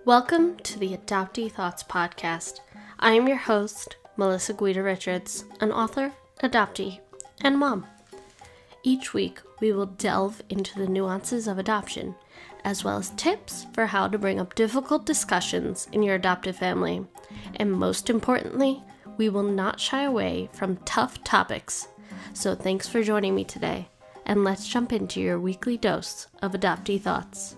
Welcome to the Adoptee Thoughts podcast. I am your host, Melissa Guida-Richards, an author, adoptee, and mom. Each week, we will delve into the nuances of adoption, as well as tips for how to bring up difficult discussions in your adoptive family. And most importantly, we will not shy away from tough topics. So thanks for joining me today, and let's jump into your weekly dose of Adoptee Thoughts.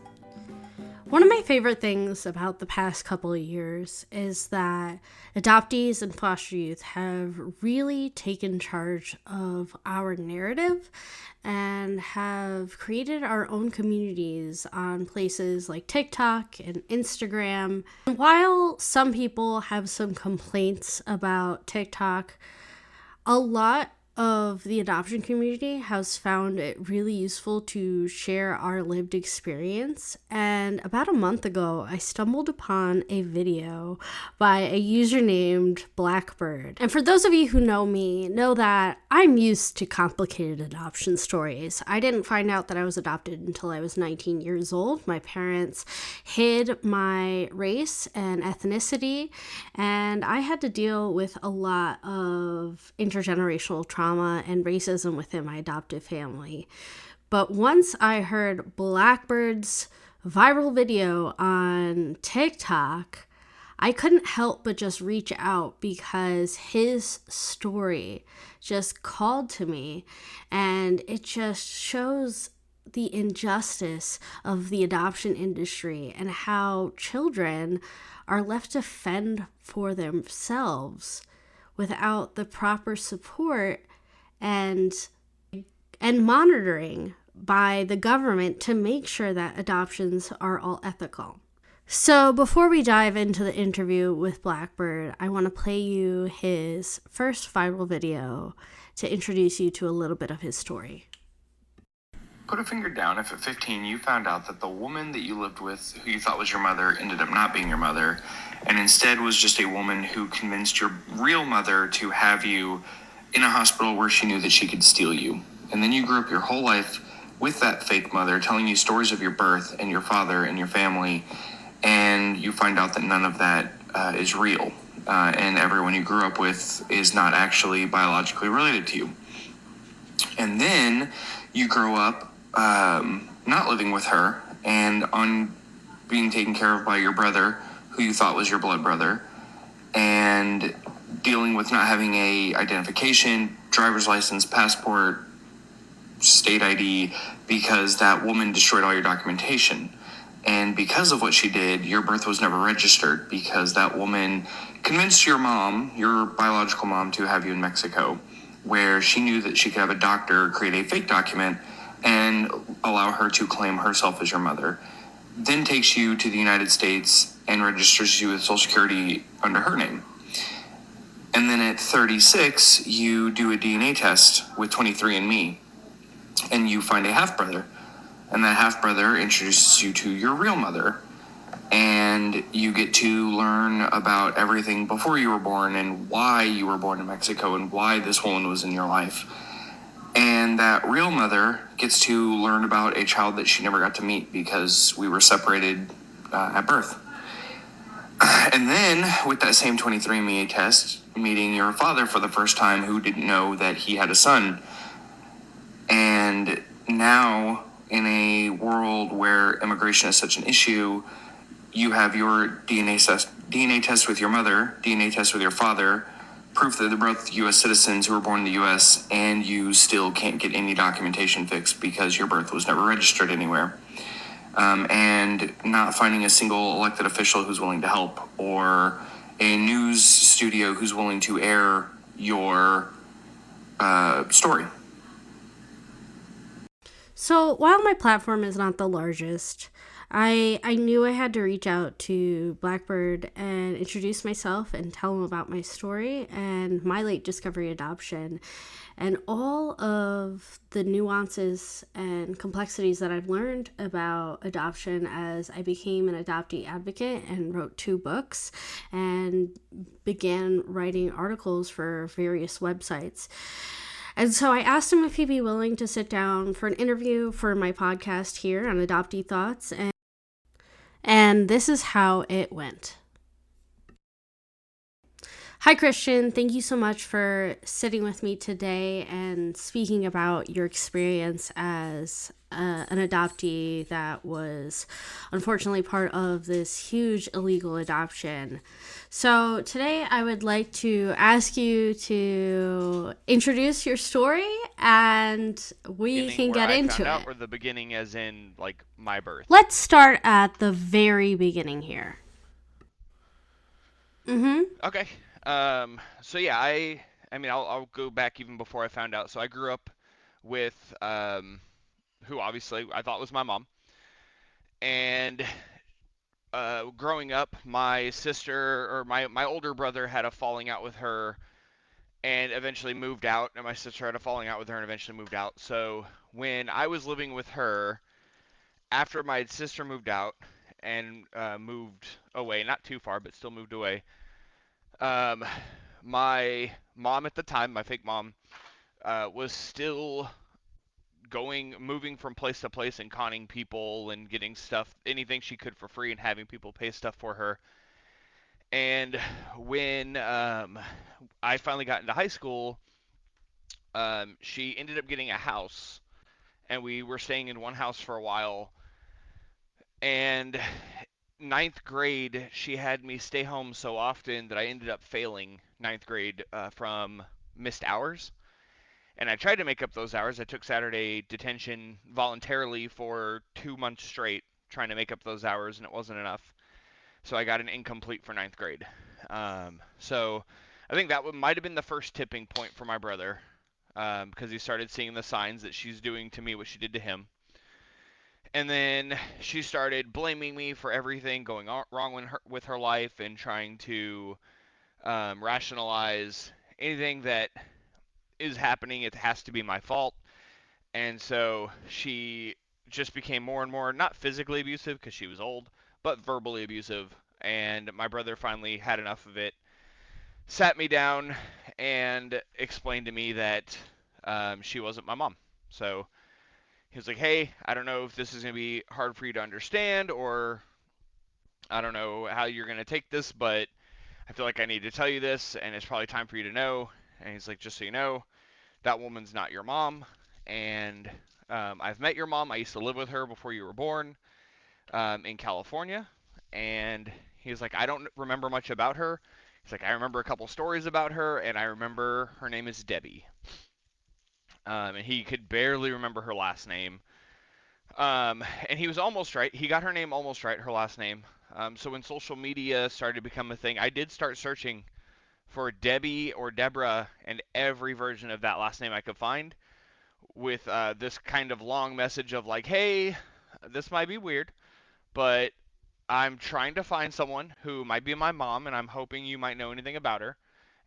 One of my favorite things about the past couple of years is that adoptees and foster youth have really taken charge of our narrative and have created our own communities on places like TikTok and Instagram. And while some people have some complaints about TikTok, a lot of the adoption community has found it really useful to share our lived experience. And about a month ago, I stumbled upon a video by a user named Blackbird. And for those of you who know me, know that I'm used to complicated adoption stories. I didn't find out that I was adopted until I was 19 years old. My parents hid my race and ethnicity, and I had to deal with a lot of intergenerational trauma and racism within my adoptive family. But once I heard Blackbird's viral video on TikTok, I couldn't help but just reach out because his story just called to me, and it just shows the injustice of the adoption industry and how children are left to fend for themselves without the proper support and monitoring by the government to make sure that adoptions are all ethical. So before we dive into the interview with Blackbird, I want to play you his first viral video to introduce you to a little bit of his story. Put a finger down if at 15 you found out that the woman that you lived with, who you thought was your mother, ended up not being your mother, and instead was just a woman who convinced your real mother to have you in a hospital where she knew that she could steal you. And then you grew up your whole life with that fake mother telling you stories of your birth and your father and your family, and you find out that none of that is real, and everyone you grew up with is not actually biologically related to you. And then you grow up not living with her and on being taken care of by your brother, who you thought was your blood brother, and dealing with not having a identification, driver's license, passport, state ID, because that woman destroyed all your documentation. And because of what she did, your birth was never registered because that woman convinced your mom, your biological mom, to have you in Mexico, where she knew that she could have a doctor create a fake document and allow her to claim herself as your mother. Then takes you to the United States and registers you with Social Security under her name. And then at 36, you do a DNA test with 23andMe, and you find a half-brother. And that half-brother introduces you to your real mother. And you get to learn about everything before you were born and why you were born in Mexico and why this woman was in your life. And that real mother gets to learn about a child that she never got to meet because we were separated at birth. And then, with that same 23andMe test, meeting your father for the first time, who didn't know that he had a son. And now, in a world where immigration is such an issue, you have your DNA test with your mother, DNA test with your father, proof that they're both U.S. citizens who were born in the U.S., and you still can't get any documentation fixed because your birth was never registered anywhere. And not finding a single elected official who's willing to help, or a news studio who's willing to air your story. So while my platform is not the largest, I knew I had to reach out to Blackbird and introduce myself and tell him about my story and my late discovery adoption and all of the nuances and complexities that I've learned about adoption as I became an adoptee advocate and wrote 2 books and began writing articles for various websites. And so I asked him if he'd be willing to sit down for an interview for my podcast here on Adoptee Thoughts. And this is how it went. Hi, Christian. Thank you so much for sitting with me today and speaking about your experience as an adoptee that was unfortunately part of this huge illegal adoption. So, today I would like to ask you to introduce your story and we can get into it. Or the beginning as in, like, my birth? Let's start at the very beginning here. Okay. So yeah, I mean, I'll go back even before I found out. So I grew up with who obviously I thought was my mom, and growing up, my sister or my older brother had a falling out with her, and eventually moved out, and my sister had a falling out with her and eventually moved out. So when I was living with her, after my sister moved out and moved away, not too far, but still moved away. Um, my mom at the time, my fake mom, was still moving from place to place and conning people and getting stuff, anything she could for free, and having people pay stuff for her. And when I finally got into high school, she ended up getting a house, and we were staying in one house for a while. And ninth grade, she had me stay home so often that I ended up failing ninth grade from missed hours. And I tried to make up those hours. I took Saturday detention voluntarily for 2 months straight, trying to make up those hours, and it wasn't enough. So I got an incomplete for ninth grade. So I think that might have been the first tipping point for my brother, because he started seeing the signs that she's doing to me what she did to him. And then she started blaming me for everything going wrong with her life, and trying to rationalize anything that is happening. It has to be my fault. And so she just became more and more, not physically abusive because she was old, but verbally abusive. And my brother finally had enough of it, sat me down, and explained to me that she wasn't my mom. So he was like, hey, I don't know if this is going to be hard for you to understand, or I don't know how you're going to take this, but I feel like I need to tell you this, and it's probably time for you to know. And he's like, just so you know, that woman's not your mom, and I've met your mom. I used to live with her before you were born, in California. And he was like, I don't remember much about her. He's like, I remember a couple stories about her, and I remember her name is Debbie. And he could barely remember her last name. And he was almost right. He got her name almost right, her last name. So when social media started to become a thing, I did start searching for Debbie or Deborah and every version of that last name I could find, with this kind of long message of like, hey, this might be weird, but I'm trying to find someone who might be my mom, and I'm hoping you might know anything about her.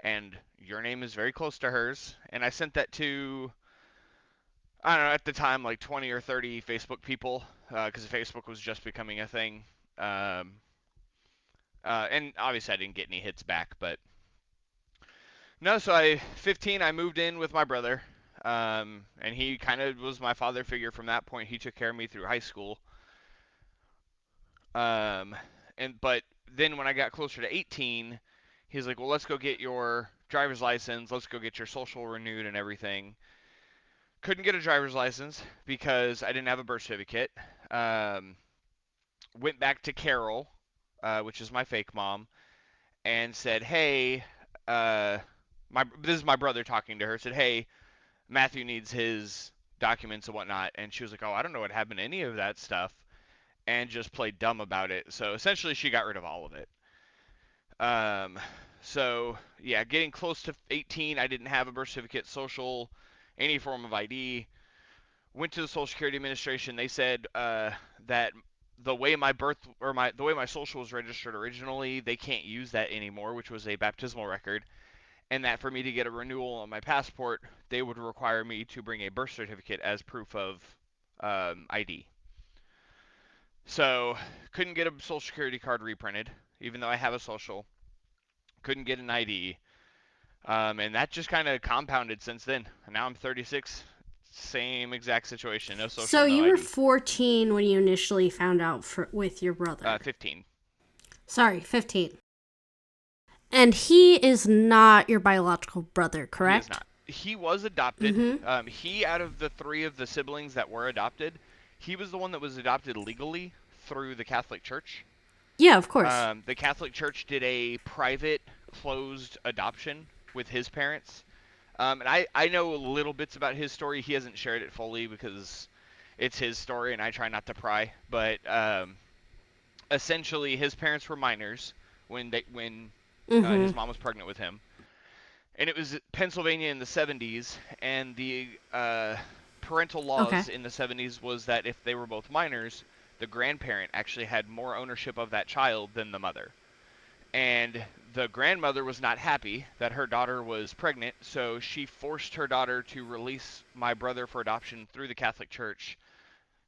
And your name is very close to hers. And I sent that to, I don't know, at the time, like 20 or 30 Facebook people, because Facebook was just becoming a thing. Um, and obviously I didn't get any hits back, but no, so 15, I moved in with my brother. And he kind of was my father figure from that point. He took care of me through high school. Um, but then when I got closer to 18, he's like, "Well, let's go get your driver's license. Let's go get your social renewed and everything." Couldn't get a driver's license because I didn't have a birth certificate. Um, Went back to Carol, which is my fake mom, and said, "Hey, this is my brother talking to her." Said, "Hey, Matthew needs his documents and whatnot," and she was like, "Oh, I don't know what happened to any of that stuff," and just played dumb about it. So essentially, she got rid of all of it. Um, so yeah, getting close to 18, I didn't have a birth certificate, social, any form of ID. Went to the Social Security Administration. They said that the way my social was registered originally, they can't use that anymore, which was a baptismal record, and that for me to get a renewal on my passport, they would require me to bring a birth certificate as proof of ID. So couldn't get a Social Security card reprinted, even though I have a social. Couldn't get an ID. And that just kind of compounded since then. Now I'm 36. Same exact situation. No social, So no you were ID. 14 when you initially found out with your brother. 15. Sorry, 15. And he is not your biological brother, correct? He is not. He was adopted. Mm-hmm. He, out of the 3 of the siblings that were adopted, he was the one that was adopted legally through the Catholic Church. Yeah, of course. The Catholic Church did a private, closed adoption with his parents. And I know little bits about his story. He hasn't shared it fully because it's his story, and I try not to pry. But essentially, his parents were minors when his mom was pregnant with him. And it was Pennsylvania in the 70s, and the parental laws in the 70s was that if they were both minors, the grandparent actually had more ownership of that child than the mother. And the grandmother was not happy that her daughter was pregnant, so she forced her daughter to release my brother for adoption through the Catholic Church,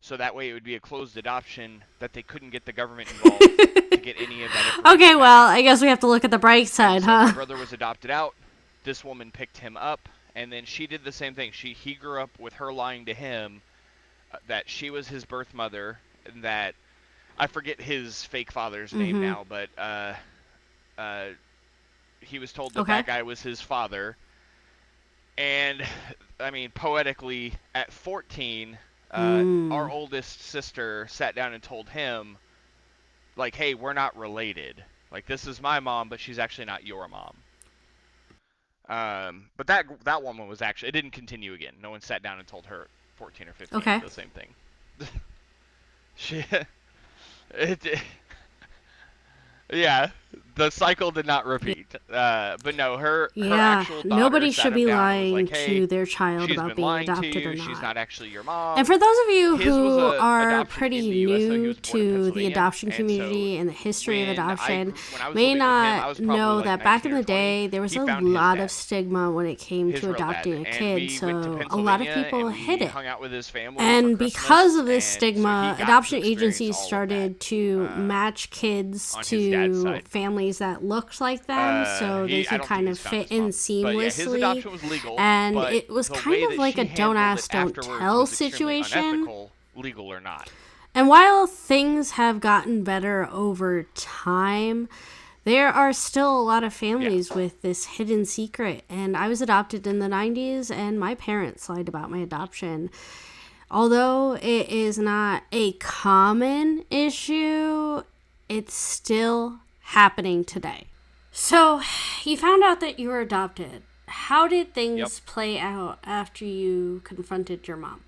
so that way it would be a closed adoption that they couldn't get the government involved to get any of that information. Okay, well, I guess we have to look at the bright side, huh? My brother was adopted out. This woman picked him up, and then she did the same thing. He grew up with her lying to him that she was his birth mother, and that I forget his fake father's name now, but he was told that that guy was his father. And I mean, poetically, at 14, our oldest sister sat down and told him, like, hey, we're not related. Like, this is my mom, but she's actually not your mom. But that woman was actually, it didn't continue again. No one sat down and told her 14 or 15 the same thing. Yeah, the cycle did not repeat. But no, her actual daughter nobody sat should him be down and lying was like, hey, to their child she's about been being lying to adopted you. or not. She's not actually your mom. And for those of you His who was are adoption pretty in the US, though. He new was born in to the Pennsylvania, adoption and community so and the history of when adoption, when I was may living with him, I not was probably know like that back in 19 or the 20. day there was He a found his lot dad. of stigma when it came His to real adopting dad. a And kid, we went to so a lot of Pennsylvania, people and hid we it. hung out with his family And for because Christmas, of this and so stigma, he got adoption to experience agencies all of started that, to match kids on his dad's to side. families that looked like them, so they I could don't kind think of he's found fit his in mom. But yeah, his seamlessly. adoption was legal, And but it was the kind way of that like a she don't handled ask, it don't afterwards tell was extremely situation. unethical, legal or not. And while things have gotten better over time, there are still a lot of families with this hidden secret. And I was adopted in the 90s, and my parents lied about my adoption. Although it is not a common issue, it's still happening today. So, you found out that you were adopted. How did things play out after you confronted your mom?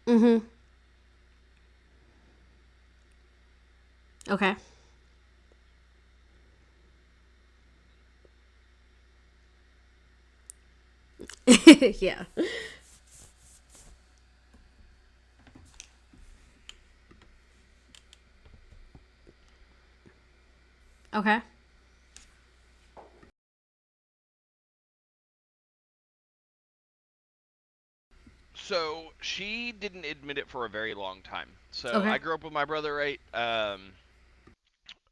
Mm-hmm. Okay. Yeah. Okay. So she didn't admit it for a very long time. So Okay. I grew up with my brother, right?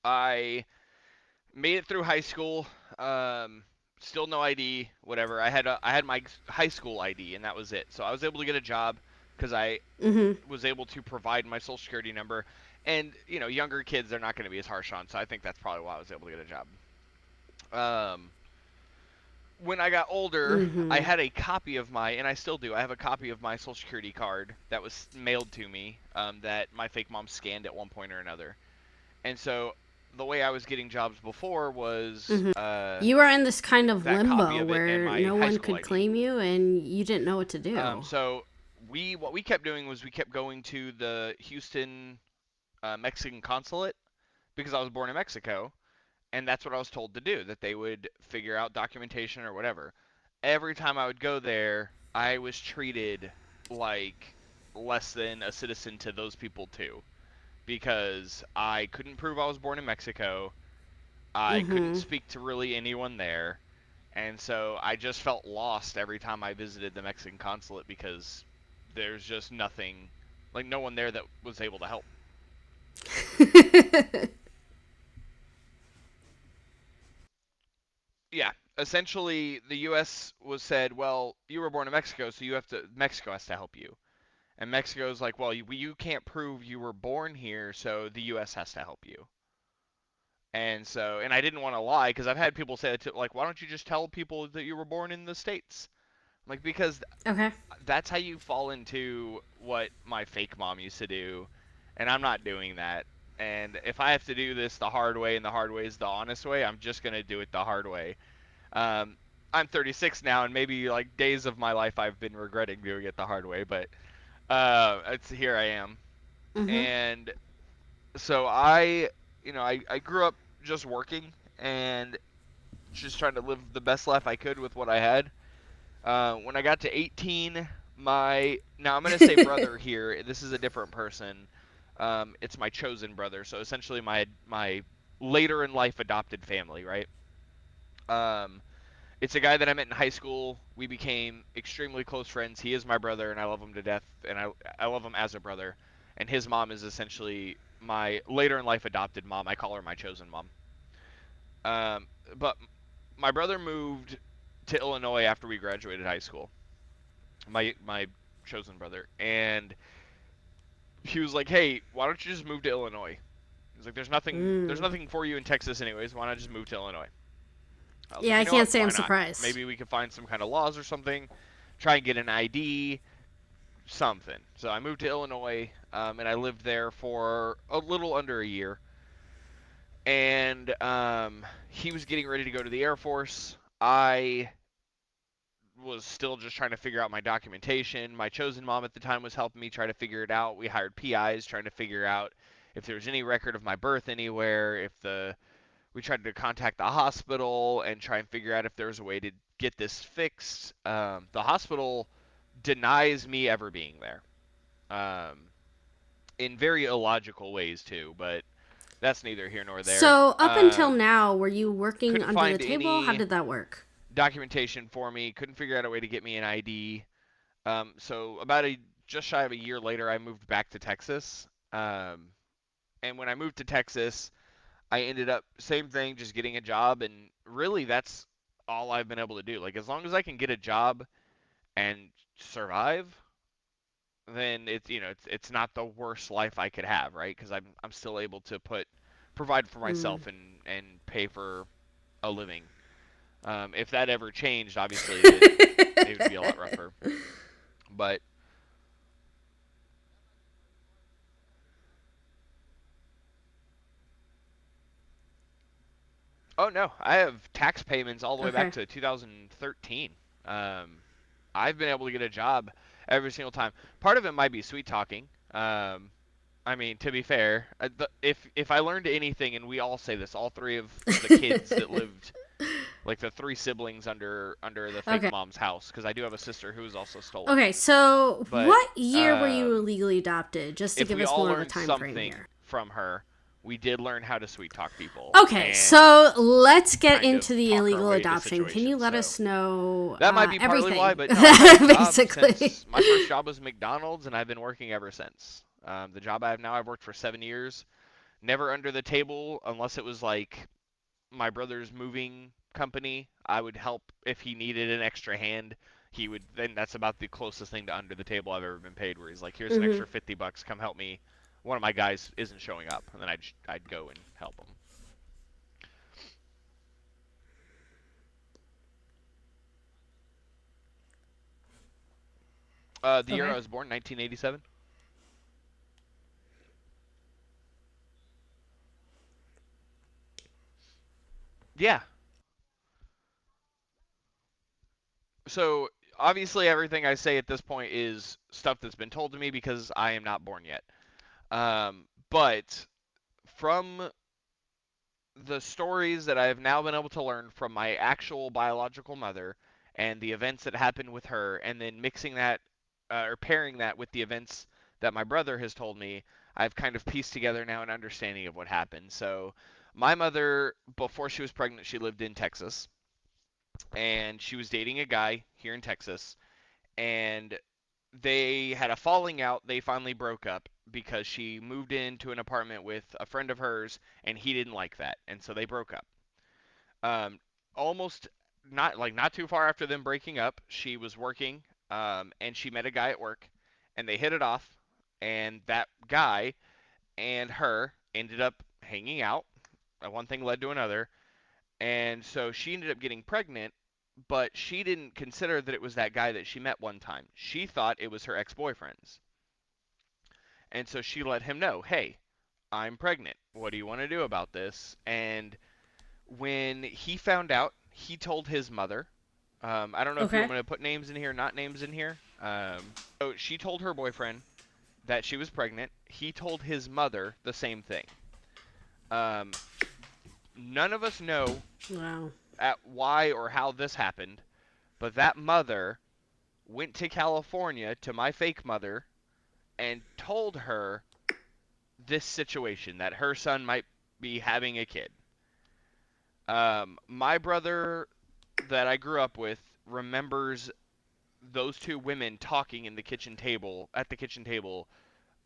I made it through high school. Still no ID, whatever. I had my high school ID, and that was it. So I was able to get a job because I was able to provide my social security number. And you know, younger kids they're not going to be as harsh on. So I think that's probably why I was able to get a job. When I got older, I had a copy of and I still do. I have a copy of my social security card that was mailed to me that my fake mom scanned at one point or another. And so the way I was getting jobs before was You were in this kind of that copy limbo of it and where my no high one school could ID. claim you and you didn't know what to do. So what we kept doing was we kept going to the Houston Mexican consulate because I was born in Mexico, and that's what I was told to do, that they would figure out documentation or whatever. Every time I would go there, I was treated like less than a citizen to those people too, because I couldn't prove I was born in Mexico. I couldn't speak to really anyone there, and so I just felt lost every time I visited the Mexican consulate because there's just nothing, like no one there that was able to help. Yeah, essentially the U.S. was said, well, you were born in Mexico, so Mexico has to help you. And Mexico's like, well, you can't prove you were born here, so the U.S. has to help you. And I didn't want to lie because I've had people say that like, why don't you just tell people that you were born in the States? Like, because Okay. that's how you fall into what my fake mom used to do, and I'm not doing that. And if I have to do this the hard way, and the hard way is the honest way, I'm just gonna do it the hard way. Um, I'm 36 now, and maybe like days of my life I've been regretting doing it the hard way, but it's here I am. Mm-hmm. And so I grew up just working and just trying to live the best life I could with what I had. When I got to 18, now I'm gonna say brother here. This is a different person. It's my chosen brother, so essentially my later in life adopted family, right? Um, it's a guy that I met in high school. We became extremely close friends. He is my brother, and I love him to death, and I love him as a brother. And his mom is essentially my later in life adopted mom. I call her my chosen mom. Um, but my brother moved to Illinois after we graduated high school. My chosen brother, and he was like, "Hey, why don't you just move to Illinois?" He's like, there's Mm. nothing for you in Texas anyways. Why not just move to Illinois?" I was Yeah, like, I you know what? can't say I'm Why not? surprised. Maybe we could find some kind of laws or something. Try and get an ID, something. So I moved to Illinois, and I lived there for a little under a year. And he was getting ready to go to the Air Force. I was still just trying to figure out my documentation. My chosen mom at the time was helping me try to figure it out. We hired PIs trying to figure out if there was any record of my birth anywhere, if the we tried to contact the hospital and try and figure out if there was a way to get this fixed. The hospital denies me ever being there, in very illogical ways too, but that's neither here nor there. So, up until now, were you working Couldn't under the find table? How any did that work? documentation for me. Couldn't figure out a way to get me an ID. So about a just shy of a year later, I moved back to Texas. And when I moved to Texas, I ended up same thing, just getting a job, and really that's all I've been able to do. Like as long as I can get a job and survive, then it's not the worst life I could have, right? Because I'm still able to provide for Mm. myself and pay for a living. If that ever changed, obviously, then it would be a lot rougher. But oh no, I have tax payments all the way back Okay. to 2013. I've been able to get a job every single time. Part of it might be sweet talking. I mean, to be fair, if I learned anything, and we all say this, all three of the kids that lived, like the three siblings under the fake Okay. mom's house, because I do have a sister who was also stolen. Okay, so But what year were you legally adopted? Just to if give we us all more of a learned time frame something here. from her, we did learn how to sweet talk people Okay, and so let's get kind into of the talk our illegal way into adoption. Can you situations. let So us know that might be partly why, everything? but no, I've had a job Basically. since my first job was McDonald's, and I've been working ever since. The job I have now, I've worked for 7 years, never under the table unless it was like my brother's moving company. I would help if he needed an extra hand. He would then that's about the closest thing to under the table I've ever been paid. Where he's like, "Here's an Hmm. extra $50, come help me." One of my guys isn't showing up, and then I'd go and help him. The year I Okay. was born, 1987. Yeah. So obviously everything I say at this point is stuff that's been told to me because I am not born yet. But from the stories that I have now been able to learn from my actual biological mother and the events that happened with her, and then mixing that or pairing that with the events that my brother has told me, I've kind of pieced together now an understanding of what happened. So, my mother, before she was pregnant, she lived in Texas, and she was dating a guy here in Texas, and they had a falling out. They finally broke up because she moved into an apartment with a friend of hers, and he didn't like that, and so they broke up. Um, Almost not too far after them breaking up, she was working, and she met a guy at work, and they hit it off, and that guy and her ended up hanging out. One thing led to another, and so she ended up getting pregnant, but she didn't consider that it was that guy that she met one time. She thought it was her ex-boyfriend's. And so she let him know, "Hey, I'm pregnant. What do you want to do about this?" And when he found out, he told his mother. I don't know if you want Okay. me to put names in here, not names in here. So she told her boyfriend that she was pregnant. He told his mother the same thing. Um, None of us know Wow. why or how this happened, but that mother went to California to my fake mother and told her this situation that her son might be having a kid. My brother that I grew up with remembers those two women talking in the kitchen table at the kitchen table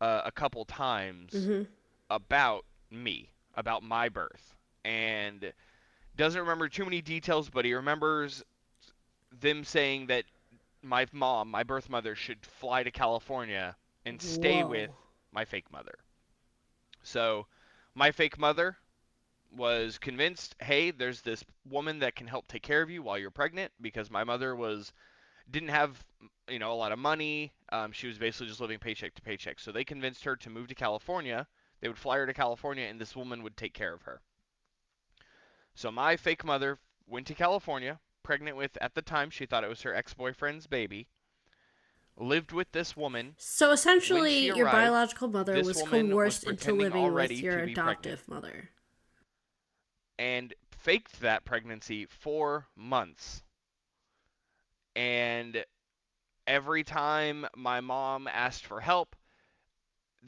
a couple times Mm-hmm. about me, about my birth, and doesn't remember too many details, but he remembers them saying that my mom, my birth mother, should fly to California and stay with Whoa. my fake mother. So my fake mother was convinced, hey, there's this woman that can help take care of you while you're pregnant, because my mother was didn't have a lot of money. She was basically just living paycheck to paycheck. So they convinced her to move to California. They would fly her to California, and this woman would take care of her. So my fake mother went to California, pregnant with, at the time she thought it was her ex-boyfriend's baby, lived with this woman. So When essentially, she your arrived, biological mother this was woman was coerced into pretending living with already your to be pregnant adoptive mother. and faked that pregnancy for months. And every time my mom asked for help,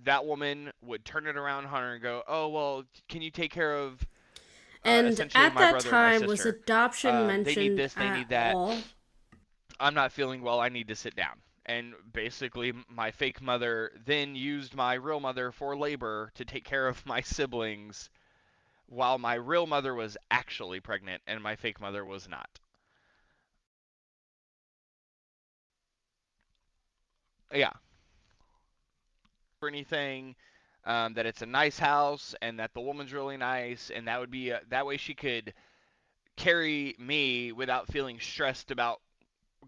that woman would turn it around on her and go, "Oh, well, can you take care of And essentially at my that brother and my time, was sister? adoption They need mentioned this, they at need that. all? I'm not feeling well. I need to sit down." And basically, my fake mother then used my real mother for labor to take care of my siblings, while my real mother was actually pregnant and my fake mother was not. Yeah, for anything. That it's a nice house and that the woman's really nice, and that would be that way she could carry me without feeling stressed about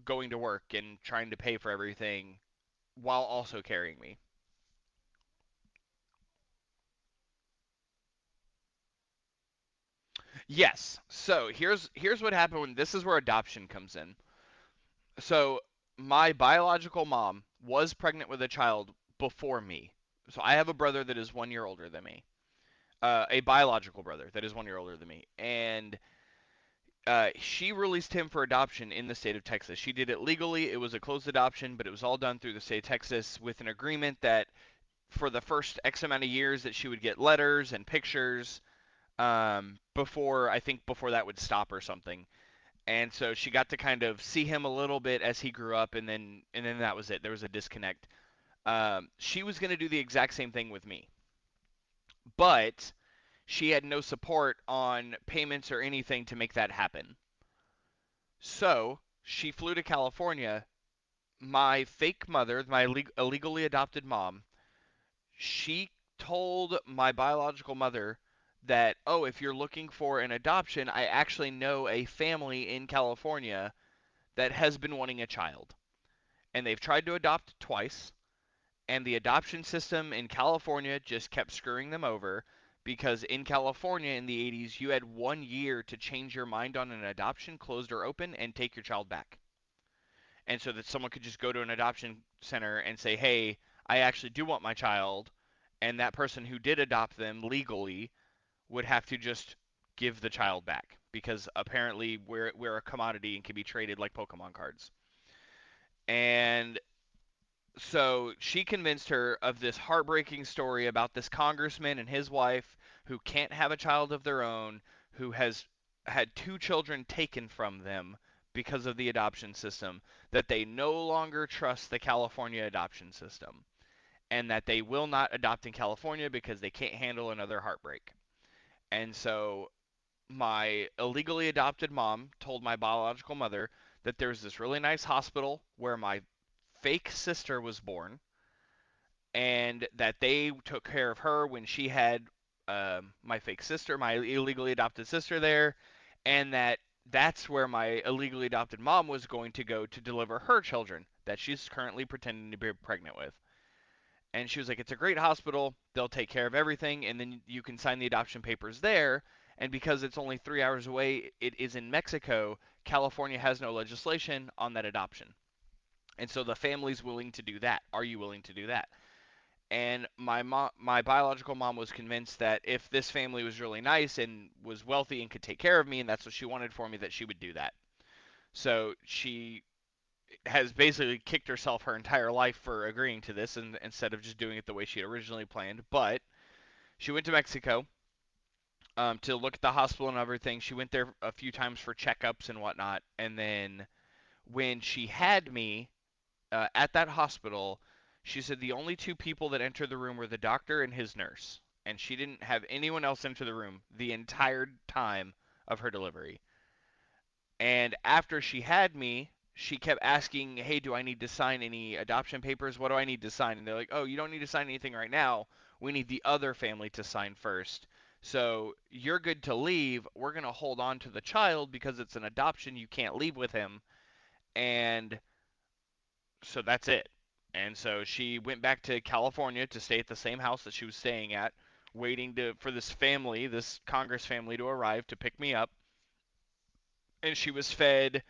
going to work and trying to pay for everything while also carrying me. Yes. So here's what happened when this is where adoption comes in. So my biological mom was pregnant with a child before me. So I have a brother that is 1 year older than me. A biological brother that is 1 year older than me, and she released him for adoption in the state of Texas. She did it legally. It was a closed adoption, but it was all done through the state of Texas with an agreement that for the first X amount of years that she would get letters and pictures, before I think before that would stop or something. And so she got to kind of see him a little bit as he grew up, and then that was it. There was a disconnect. She was going to do the exact same thing with me, but she had no support on payments or anything to make that happen. So she flew to California. My fake mother, my illegally adopted mom, she told my biological mother that, oh, if you're looking for an adoption, I actually know a family in California that has been wanting a child. And they've tried to adopt twice, and the adoption system in California just kept screwing them over, because in California in the 80s, you had 1 year to change your mind on an adoption, closed or open, and take your child back. And so that someone could just go to an adoption center and say, hey, I actually do want my child, and that person who did adopt them legally would have to just give the child back, because apparently we're a commodity and can be traded like Pokemon cards. And so she convinced her of this heartbreaking story about this congressman and his wife who can't have a child of their own, who has had two children taken from them because of the adoption system that they no longer trust the California adoption system and that they will not adopt in California because they can't handle another heartbreak. And so my illegally adopted mom told my biological mother that there's this really nice hospital where my fake sister was born and that they took care of her when she had my fake sister, my illegally adopted sister there, and that's where my illegally adopted mom was going to go to deliver her children that she's currently pretending to be pregnant with. And she was like, it's a great hospital. They'll take care of everything, and then you can sign the adoption papers there. And because it's only 3 hours away, it is in Mexico. California has no legislation on that adoption. And so the family's willing to do that. Are you willing to do that? And my biological mom was convinced that if this family was really nice and was wealthy and could take care of me, and that's what she wanted for me, that she would do that. So she has basically kicked herself her entire life for agreeing to this, and instead of just doing it the way she had originally planned. But she went to Mexico to look at the hospital and everything. She went there a few times for checkups and whatnot, and then when she had me at that hospital, she said the only two people that entered the room were the doctor and his nurse, and she didn't have anyone else enter the room the entire time of her delivery. And after she had me, she kept asking, "Hey, do I need to sign any adoption papers? What do I need to sign?" And they're like, "Oh, you don't need to sign anything right now. We need the other family to sign first. So you're good to leave. We're going to hold on to the child because it's an adoption. You can't leave with him." And so that's it. And so she went back to California to stay at the same house that she was staying at, waiting for this family, this Congress family, to arrive to pick me up. And she was fed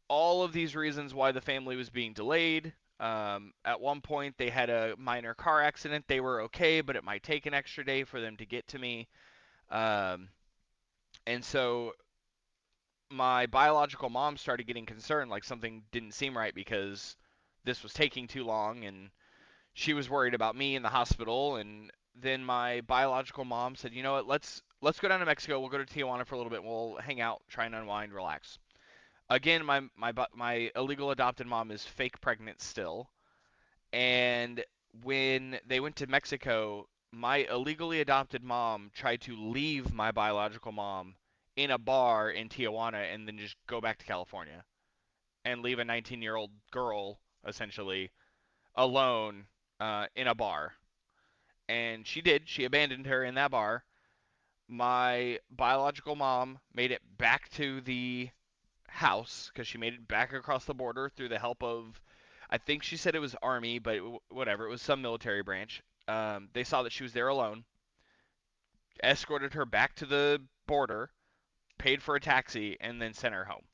all of these reasons why the family was being delayed. At one point, they had a minor car accident. They were okay, but it might take an extra day for them to get to me. Um, and so my biological mom started getting concerned, like something didn't seem right because this was taking too long, and she was worried about me in the hospital. And then my biological mom said, "You know what? Let's go down to Mexico. We'll go to Tijuana for a little bit. We'll hang out, try and unwind, relax." Again, my illegal adopted mom is fake pregnant still, and when they went to Mexico, my illegally adopted mom tried to leave my biological mom in a bar in Tijuana and then just go back to California and leave a 19-year-old girl essentially alone in a bar. And she did. She abandoned her in that bar. My biological mom made it back to the house because she made it back across the border through the help of, I think she said it was Army, but whatever, it was some military branch. They saw that she was there alone, escorted her back to the border, paid for a taxi, and then sent her home.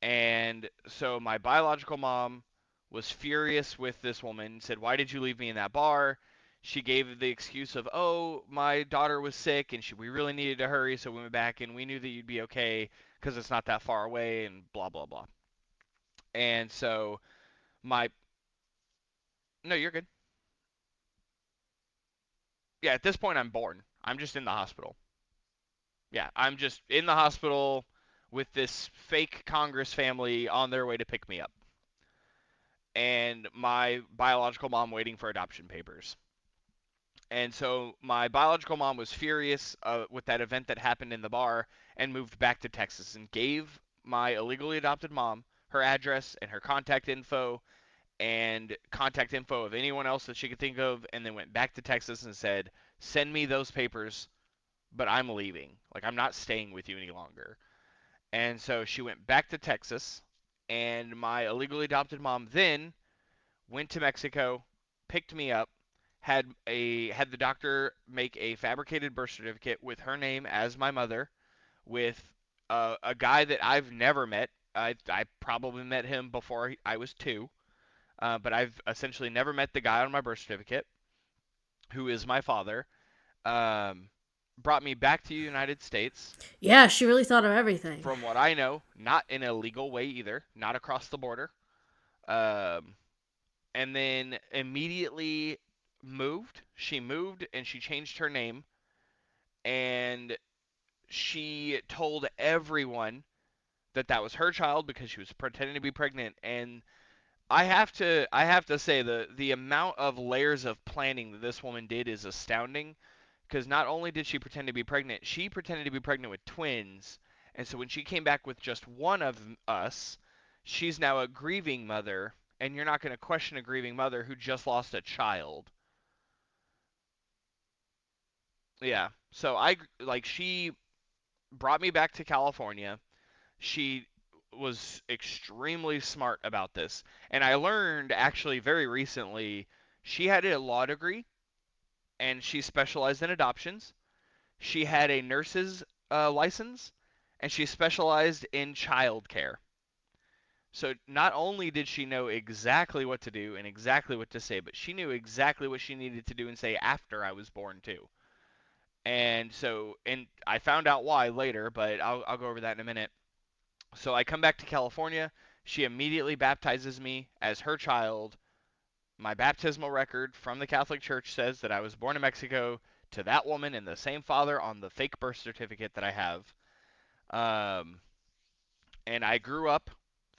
And so my biological mom was furious with this woman, said, "Why did you leave me in that bar?" She gave the excuse of, "Oh, my daughter was sick and we really needed to hurry, so we went back and we knew that you'd be okay because it's not that far away," and blah, blah, blah. And so my, no, you're good. Yeah, at this point, I'm born. I'm just in the hospital. Yeah, I'm just in the hospital with this fake Congress family on their way to pick me up. And my biological mom waiting for adoption papers. And so my biological mom was furious with that event that happened in the bar and moved back to Texas and gave my illegally adopted mom her address and her contact info of anyone else that she could think of, and then went back to Texas and said, "Send me those papers, but I'm leaving. Like, I'm not staying with you any longer." And so she went back to Texas, and my illegally adopted mom then went to Mexico, picked me up, had the doctor make a fabricated birth certificate with her name as my mother, with a guy that I've never met. I probably met him before I was 2, but I've essentially never met the guy on my birth certificate, who is my father. Um, Brought me back to the United States. Yeah, she really thought of everything. From what I know, not in a legal way either, not across the border. Um, and then immediately moved. She moved and she changed her name, and she told everyone that that was her child because she was pretending to be pregnant. And I have to say the amount of layers of planning that this woman did is astounding, because not only did she pretend to be pregnant, she pretended to be pregnant with twins. And so when she came back with just one of us, she's now a grieving mother, and you're not going to question a grieving mother who just lost a child. Yeah. So she brought me back to California. She was extremely smart about this. And I learned actually very recently she had a law degree and she specialized in adoptions. She had a nurse's license and she specialized in child care. So not only did she know exactly what to do and exactly what to say, but she knew exactly what she needed to do and say after I was born too. And I found out why later, but I'll go over that in a minute. So I come back to California. She immediately baptizes me as her child. My baptismal record from the Catholic Church says that I was born in Mexico to that woman and the same father on the fake birth certificate that I have. Um, and I grew up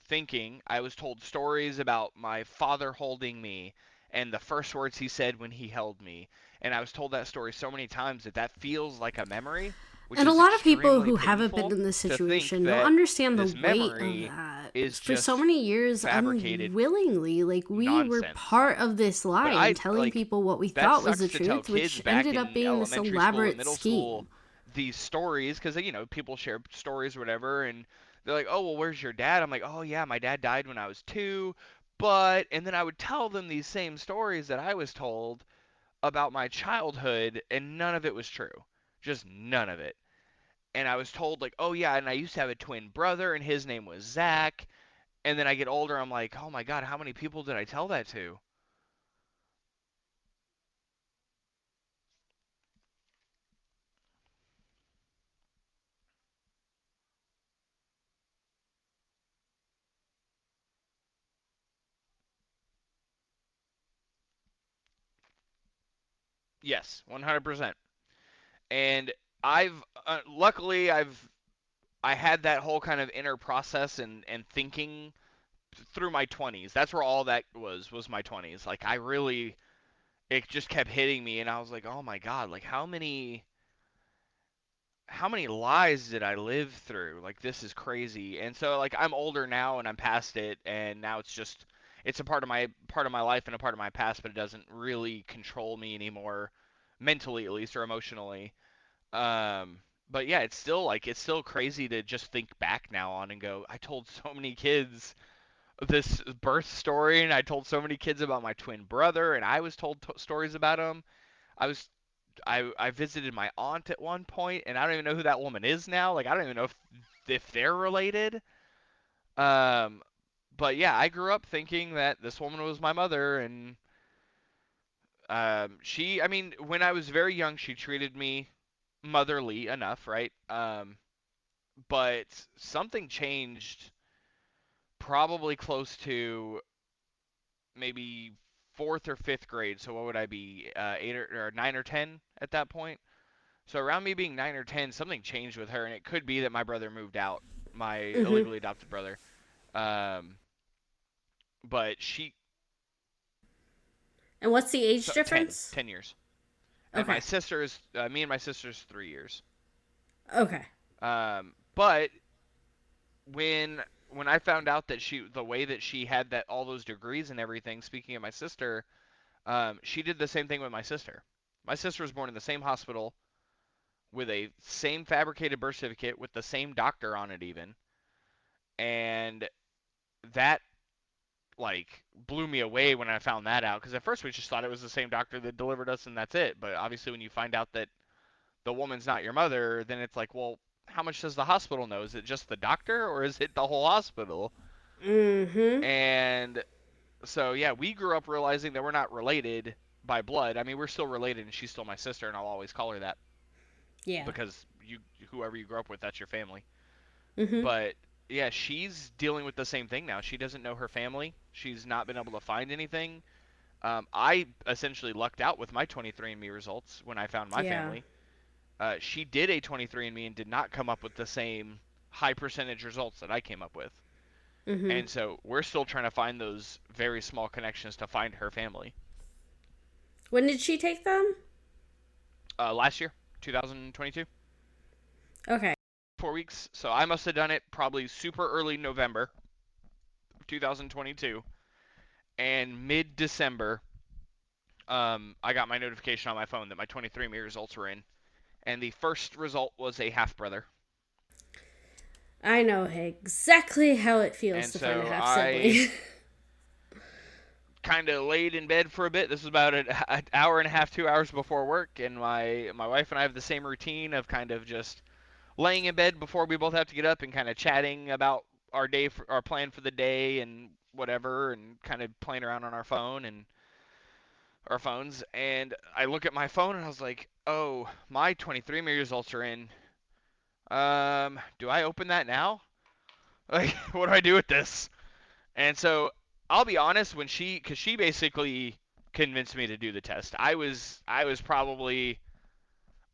thinking I was told stories about my father holding me and the first words he said when he held me. And I was told that story so many times that that feels like a memory, which And a is lot of people extremely who haven't been painful in this to think situation don't that understand the this weight of memory that. is For so just many years, fabricated unwillingly, like we were nonsense. part of this lie But and I telling like people what we that thought was the sucks to tell truth, kids which back ended up in being this elementary school and elaborate middle school scheme. these stories because people share stories or whatever, and they're like, "Oh, well, where's your dad?" I'm like, "Oh yeah, my dad died when I was 2." But and then I would tell them these same stories that I was told about my childhood, and none of it was true. Just none of it. And I was told like, "Oh yeah, and I used to have a twin brother and his name was Zach." And then I get older, I'm like, "Oh my God, how many people did I tell that to?" Yes, 100%. And I had that whole kind of inner process and thinking through my 20s. That's where all that was my 20s. Like I really it just kept hitting me and I was like, "Oh my God, like how many lies did I live through? Like this is crazy." And so like I'm older now and I'm past it and now it's a part of my life and a part of my past, but it doesn't really control me anymore mentally at least or emotionally. Um, but yeah, it's still crazy to just think back now on and go, I told so many kids this birth story, and I told so many kids about my twin brother, and I was told stories about him. I was I visited my aunt at one point, and I don't even know who that woman is now. Like I don't even know if they're related. Um, but yeah, I grew up thinking that this woman was my mother, and I mean, when I was very young, she treated me motherly enough, right? But something changed probably close to maybe fourth or fifth grade. So what would I be, 8 or 9 or 10 at that point? So around me being 9 or 10, something changed with her, and it could be that my brother moved out, my Hmm. illegally adopted brother. Um, but And what's the age so 10, difference? 10 years, and Okay. me and my sister's 3 years. Okay. But when I found out that the way that she had that all those degrees and everything, speaking of my sister, she did the same thing with my sister. My sister was born in the same hospital with a same fabricated birth certificate with the same doctor on it even, and that like blew me away when I found that out because at first we just thought it was the same doctor that delivered us and that's it. But obviously when you find out that the woman's not your mother, then it's like, well, how much does the hospital know? Is it just the doctor or is it the whole hospital? Mm-hmm. And so yeah, we grew up realizing that we're not related by blood. I mean, we're still related, and she's still my sister, and I'll always call her that Yeah. because whoever you grew up with, that's your family. Mm-hmm. But yeah, she's dealing with the same thing now. She doesn't know her family. She's not been able to find anything. I essentially lucked out with my 23andMe results when I found my Yeah. family. She did a 23andMe and did not come up with the same high percentage results that I came up with. Mm-hmm. And so we're still trying to find those very small connections to find her family. When did she take them? Last year, 2022. Okay. 4 weeks. So I must have done it probably super early November 2022. And mid-December, I got my notification on my phone that my 23andMe results were in. And the first result was a half-brother. I know exactly how it feels And to find a so half I sibling. kind of laid in bed for a bit. This was about an hour and a half, 2 hours before work. And my wife and I have the same routine of kind of just laying in bed before we both have to get up and kind of chatting about our day, our plan for the day and whatever, and kind of playing around on our phones. And I look at my phone and I was like, oh, my 23andMe results are in. Do I open that now? Like, what do I do with this? And so I'll be honest, because she basically convinced me to do the test. I was probably,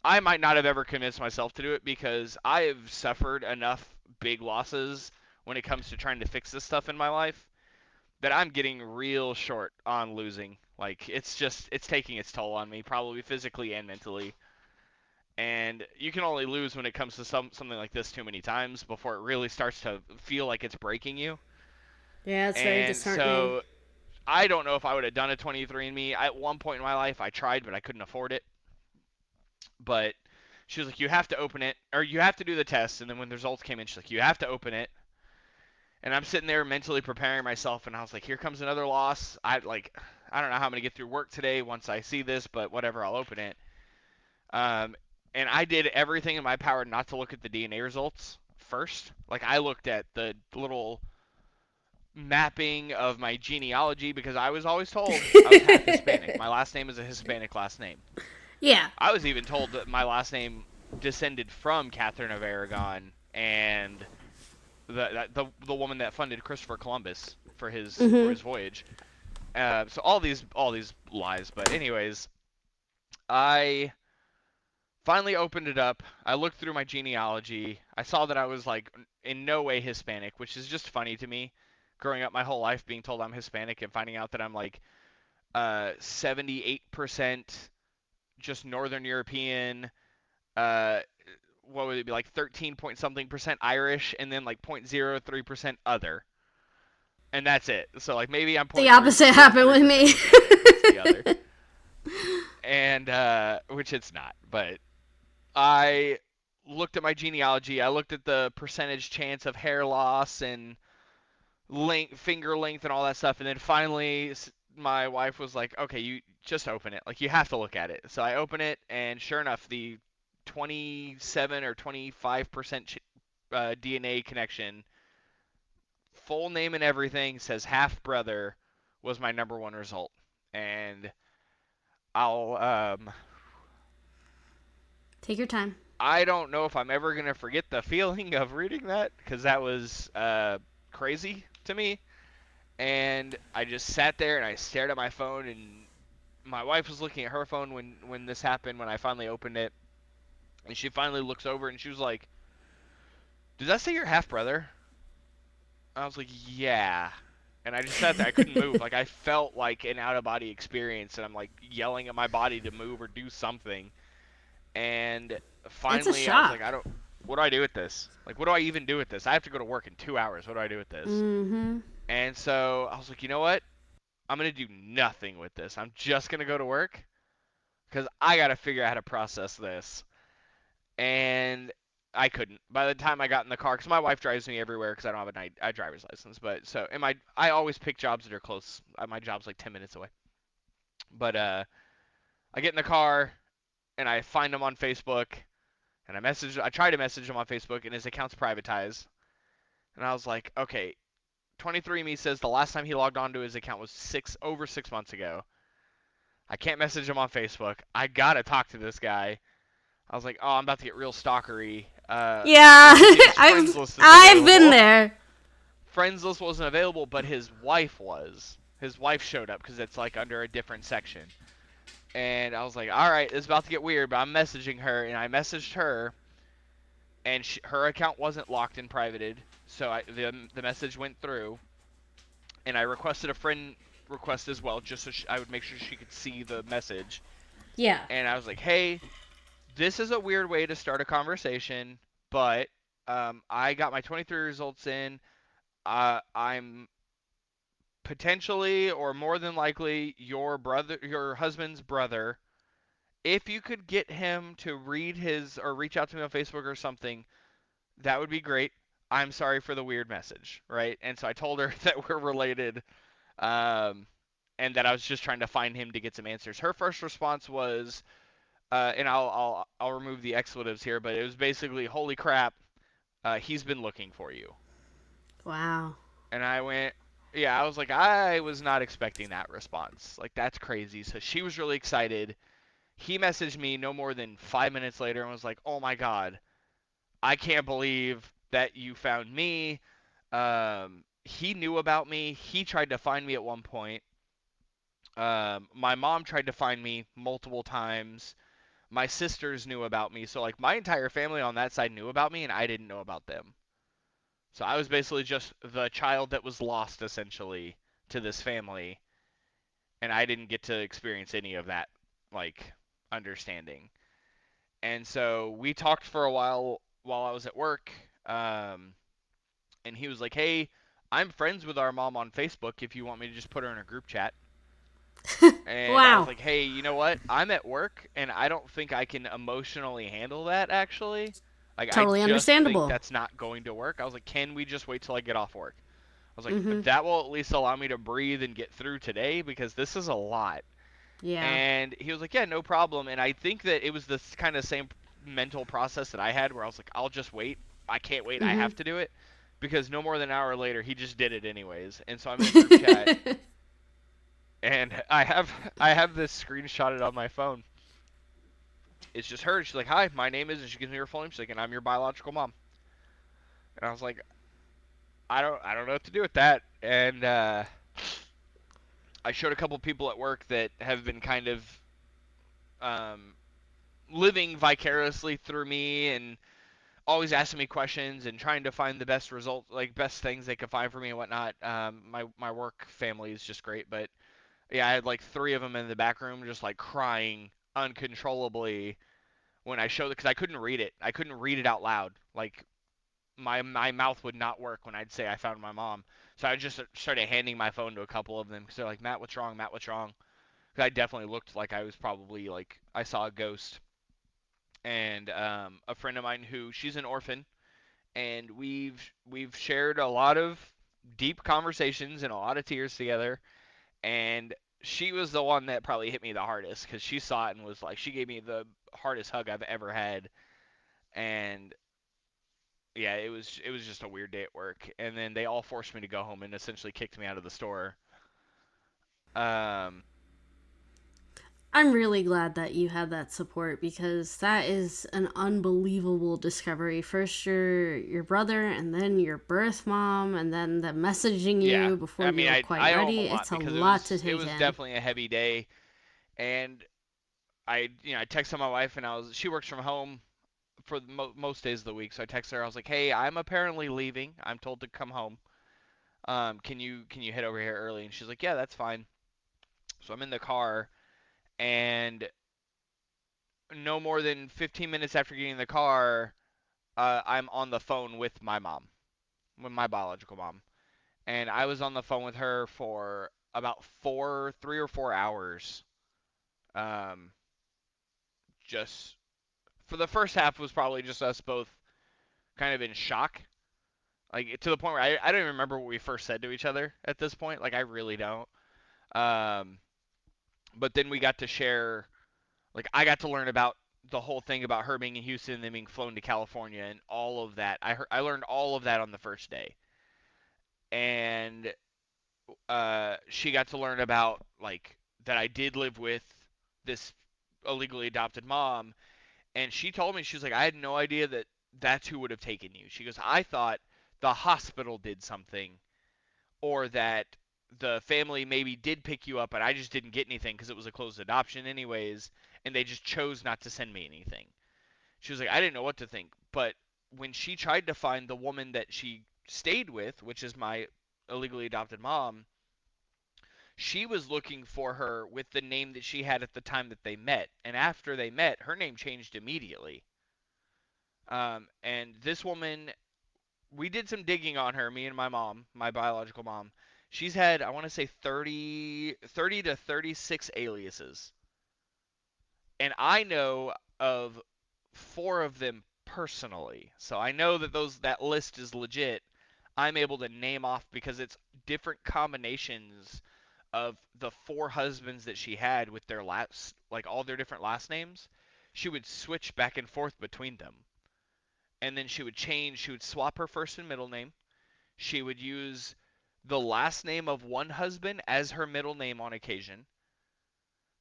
I might not have ever convinced myself to do it because I have suffered enough big losses when it comes to trying to fix this stuff in my life that I'm getting real short on losing. Like, it's taking its toll on me, probably physically and mentally. And you can only lose when it comes to something like this too many times before it really starts to feel like it's breaking you. Yeah, it's very And disheartening. so I don't know if I would have done a 23andMe. At one point in my life, I tried, but I couldn't afford it. But she was like, you have to open it, or you have to do the test. And then when the results came in, she's like, you have to open it. And I'm sitting there mentally preparing myself, and I was like, here comes another loss. I don't know how I'm gonna get through work today once I see this, but whatever, I'll open it. Um, and I did everything in my power not to look at the DNA results first. Like, I looked at the little mapping of my genealogy because I was always told I was half Hispanic. My last name is a Hispanic last name. Yeah. I was even told that my last name descended from Catherine of Aragon and the woman that funded Christopher Columbus for Mm-hmm. his voyage. So all these lies, but anyways, I finally opened it up. I looked through my genealogy. I saw that I was like in no way Hispanic, which is just funny to me. Growing up my whole life being told I'm Hispanic and finding out that I'm like 78% just Northern European, uh, what would it be, like 13 point something percent Irish, and then like 0.03% other. And that's it. So like maybe I'm The opposite happened with 0.03% me. Asian, and the rest the other. And which it's not, but I looked at my genealogy. I looked at the percentage chance of hair loss and length, finger length, and all that stuff. And then finally, my wife was like, "Okay, you just open it. Like, you have to look at it." So I open it, and sure enough, the 27 or 25% DNA connection, full name and everything, says half brother, was my number one result. And I'll Take your time. I don't know if I'm ever gonna forget the feeling of reading that because that was crazy to me. And I just sat there and I stared at my phone, and my wife was looking at her phone when this happened, when I finally opened it, and she finally looks over and she was like, "Does that say your half brother?" I was like, "Yeah." And I just sat there. I couldn't move. Like, I felt like an out of body experience, and I'm like yelling at my body to move or do something. And It's a finally, I was like, shock. what do I do with this? Like, what do I even do with this? I have to go to work in 2 hours. What do I do with this? Mm-hmm. And so I was like, you know what? I'm going to do nothing with this. I'm just going to go to work because I got to figure out how to process this. And I couldn't. By the time I got in the car, because my wife drives me everywhere because I don't have a driver's license. But so, I always pick jobs that are close. My job's like 10 minutes away. But I get in the car and I find him on Facebook. And I tried to message him on Facebook, and his account's privatized. And I was like, okay, 23andMe says the last time he logged onto his account was over 6 months ago. I can't message him on Facebook. I gotta talk to this guy. I was like, oh, I'm about to get real stalkery. Yeah, Let me see if his friends I've list is I've been available. there. Friends list wasn't available, but his wife was. His wife showed up because it's like under a different section. And I was like, all right, it's about to get weird, but I'm messaging her, and I messaged her, and her account wasn't locked and privated, so the message went through, and I requested a friend request as well, just so I would make sure she could see the message. Yeah. And I was like, hey, this is a weird way to start a conversation, but I got my 23 results in. I'm potentially or more than likely your husband's brother. If you could get him to read his or reach out to me on Facebook or something, that would be great. I'm sorry for the weird message, right? And so I told her that we're related, um, and that I was just trying to find him to get some answers. Her first response was, and I'll remove the expletives here, but it was basically, "Holy crap, he's been looking for you." Wow. And I went, yeah, I was like, I was not expecting that response. Like, that's crazy. So she was really excited. He messaged me no more than 5 minutes later and was like, oh my God, I can't believe that you found me. He knew about me. He tried to find me at one point. My mom tried to find me multiple times. My sisters knew about me. So, like, my entire family on that side knew about me, and I didn't know about them. So I was basically just the child that was lost, essentially, to this family, and I didn't get to experience any of that, like, understanding. And so we talked for a while I was at work, and he was like, "Hey, I'm friends with our mom on Facebook. If you want me to just put her in a group chat." And I was Wow. like, "Hey, you know what? I'm at work, and I don't think I can emotionally handle that. Actually, like, I Totally just think understandable. that's not going to work." I was like, "Can we just wait till I get off work?" I was like, Mm-hmm. that will at least allow me to breathe and get through today because this is a lot. Yeah. And he was like, yeah, no problem. And I think that it was this kind of same mental process that I had where I was like, I'll just wait. I can't wait. I Mm-hmm. have to do it. Because no more than an hour later, he just did it anyways. And so I'm in a group chat, and I have this screenshotted on my phone. It's just her. She's like, "Hi, my name is," and she gives me her full name. She's like, "And I'm your biological mom." And I was like, I don't know what to do with that. And I showed a couple people at work that have been kind of um, living vicariously through me and always asking me questions and trying to find the best result, like best things they could find for me and whatnot. My work family is just great, but yeah, I had like three of them in the back room just like crying uncontrollably when I showed it because I couldn't read it. I couldn't read it out loud. Like my mouth would not work when I'd say I found my mom. So I just started handing my phone to a couple of them because they're like, Matt, what's wrong? Matt, what's wrong? Because I definitely looked like I was probably like I saw a ghost. And a friend of mine who she's an orphan, and we've shared a lot of deep conversations and a lot of tears together. And she was the one that probably hit me the hardest because she saw it and was like, she gave me the hardest hug I've ever had. And yeah, it was just a weird day at work. And then they all forced me to go home and essentially kicked me out of the store. Um, I'm really glad that you had that support because that is an unbelievable discovery. First your brother and then your birth mom and then the messaging yeah, you before I you mean, were I quite I owe him ready. a lot It's a because it lot to was it take was in. definitely a heavy day. And I texted my wife and she works from home for most days of the week. So I texted her. I was like, "Hey, I'm apparently leaving. I'm told to come home. Can you head over here early?" And she's like, "Yeah, that's fine." So I'm in the car, and no more than 15 minutes after getting in the car, I'm on the phone with my mom, with my biological mom, and I was on the phone with her for about 3 or 4 hours. Um, just for the first half was probably just us both kind of in shock. Like to the point where I don't even remember what we first said to each other at this point. Like I really don't. Um, but then we got to share. Like I got to learn about the whole thing about her being in Houston and then being flown to California and all of that. I learned all of that on the first day, and she got to learn about like that I did live with this illegally adopted mom, and she told me she was like I had no idea that that's who would have taken you. She goes I thought the hospital did something or that the family maybe did pick you up, but I just didn't get anything because it was a closed adoption anyways, and they just chose not to send me anything. She was like, I didn't know what to think, but when she tried to find the woman that she stayed with, which is my illegally adopted mom, she was looking for her with the name that she had at the time that they met. And after they met, her name changed immediately. And this woman, we did some digging on her, me and my mom, my biological mom. She's had, I want to say 30 to 36 aliases. And I know of 4 of them personally. So I know that that list is legit. I'm able to name off because it's different combinations of the 4 husbands that she had with their last, like all their different last names. She would switch back and forth between them. And then she would swap her first and middle name. She would use the last name of one husband as her middle name on occasion.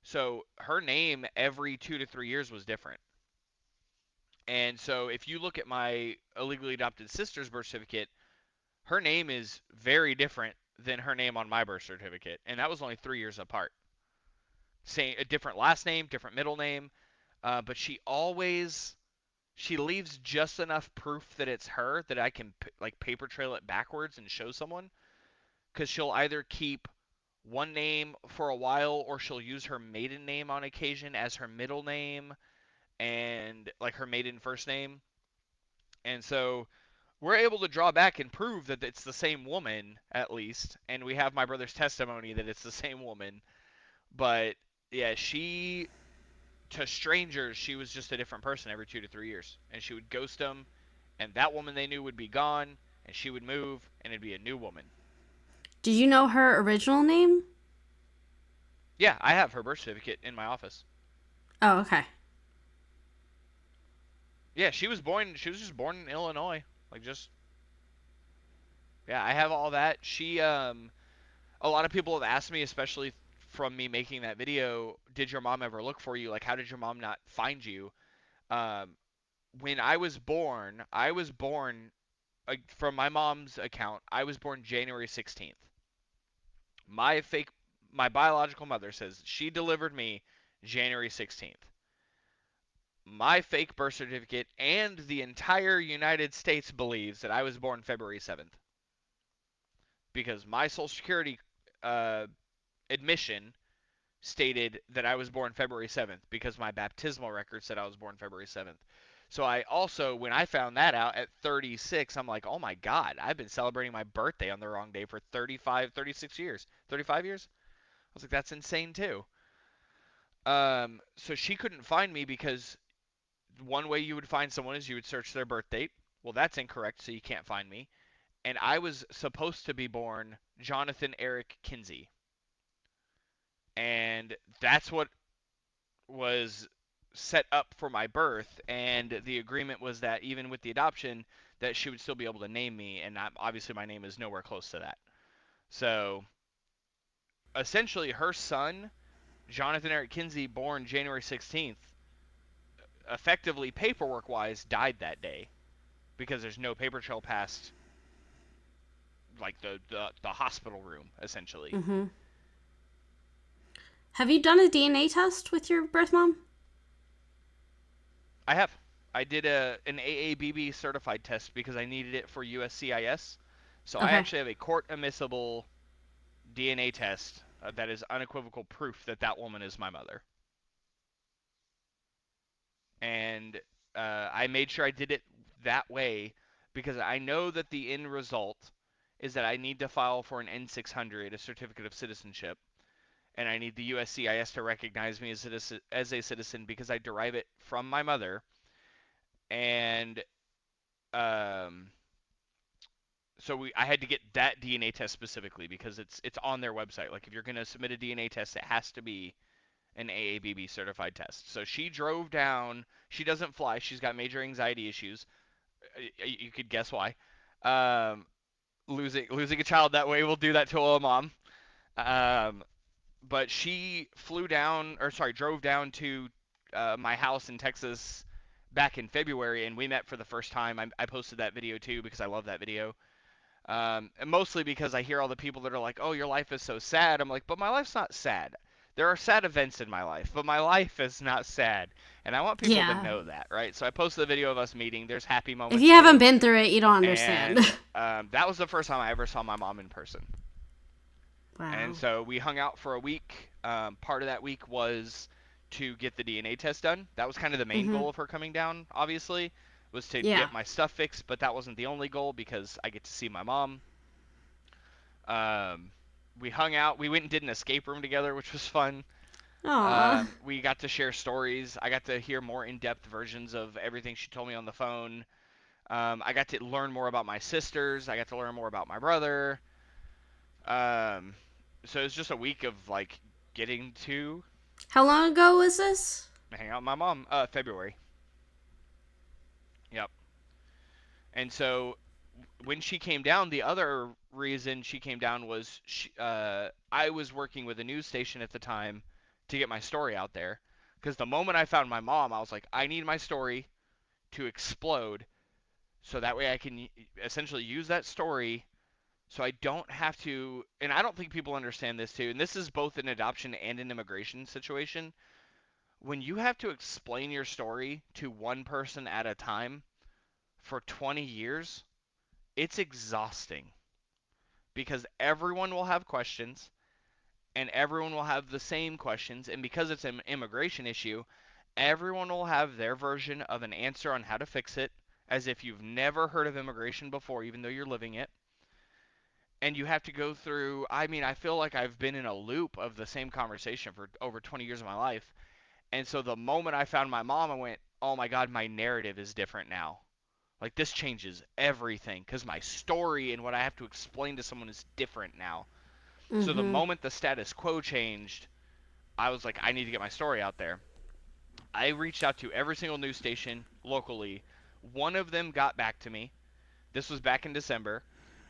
So her name every 2 to 3 years was different. And so if you look at my illegally adopted sister's birth certificate, her name is very different than her name on my birth certificate. And that was only 3 years apart. Same, a different last name, different middle name. But she leaves just enough proof that it's her that I can like paper trail it backwards and show someone. Because she'll either keep one name for a while or she'll use her maiden name on occasion as her middle name and like her maiden first name. And so we're able to draw back and prove that it's the same woman at least, and we have my brother's testimony that it's the same woman. But yeah, she to strangers she was just a different person every 2 to 3 years, and she would ghost them, and that woman they knew would be gone, and she would move, and it'd be a new woman. Did you know her original name? Yeah, I have her birth certificate in my office. Oh, okay. Yeah, she was just born in Illinois. Like just yeah, I have all that. A lot of people have asked me, especially from me making that video, did your mom ever look for you? Like, how did your mom not find you? Um, when I was born from my mom's account. I was born January 16th. My fake, my biological mother says she delivered me January 16th. My fake birth certificate and the entire United States believes that I was born February 7th because my Social Security uh, admission stated that I was born February 7th because my baptismal record said I was born February 7th. So I also, when I found that out at 36, I'm like, oh my God, I've been celebrating my birthday on the wrong day for 35, 36 years. 35 years? I was like, that's insane too. So she couldn't find me because one way you would find someone is you would search their birth date. Well, that's incorrect, so you can't find me. And I was supposed to be born Jonathan Eric Kinsey. And that's what was set up for my birth, and the agreement was that even with the adoption, that she would still be able to name me, and obviously my name is nowhere close to that. So essentially, her son, Jonathan Eric Kinsey, born January 16th, effectively paperwork-wise, died that day because there's no paper trail past like the hospital room, essentially. Mm-hmm. Have you done a DNA test with your birth mom? I have. I did an AABB certified test because I needed it for USCIS. So I Okay. actually have a court admissible DNA test that is unequivocal proof that that woman is my mother. And I made sure I did it that way because I know that the end result is that I need to file for an N600, a certificate of citizenship, and I need the USCIS to recognize me as a citizen because I derive it from my mother. And um, so I had to get that DNA test specifically because it's on their website. Like if you're gonna submit a DNA test, it has to be an AABB certified test. So she drove down. She doesn't fly. She's got major anxiety issues. You could guess why. Um, losing a child that way will do that to a mom. Um, but she drove down to my house in Texas back in February, and we met for the first time. I posted that video too because I love that video. And mostly because I hear all the people that are like, "Oh, your life is so sad." I'm like, "But my life's not sad. There are sad events in my life, but my life is not sad, and I want people to Yeah. know that, right? So I posted the video of us meeting. There's happy If moments you haven't too, been through it, you don't understand. and that was the first time I ever saw my mom in person. And Wow. so we hung out for a week. Part of that week was to get the DNA test done. That was kind of the main Mhm. goal of her coming down, obviously, was to Yeah. get my stuff fixed, but that wasn't the only goal because I get to see my mom. Um, we hung out. We went and did an escape room together, which was fun. Aw. We got to share stories. I got to hear more in-depth versions of everything she told me on the phone. I got to learn more about my sisters. I got to learn more about my brother. Um, so it was just a week of like getting to How long ago was this? hang out with my mom. February. Yep. And so when she came down, the other reason she came down was I was working with a news station at the time to get my story out there. Because the moment I found my mom, I was like, I need my story to explode so that way I can essentially use that story so I don't have to. And I don't think people understand this too. And this is both an adoption and an immigration situation. When you have to explain your story to one person at a time for 20 years, it's exhausting because everyone will have questions and everyone will have the same questions. And because it's an immigration issue, everyone will have their version of an answer on how to fix it, as if you've never heard of immigration before, even though you're living it. And you have to go through, I mean, I feel like I've been in a loop of the same conversation for over 20 years of my life. And so the moment I found my mom, I went, oh my God, my narrative is different now. Like, this changes everything because my story and what I have to explain to someone is different now. So the Mhm. moment the status quo changed, I was like, I need to get my story out there. I reached out to every single news station locally. One of them got back to me. This was back in December.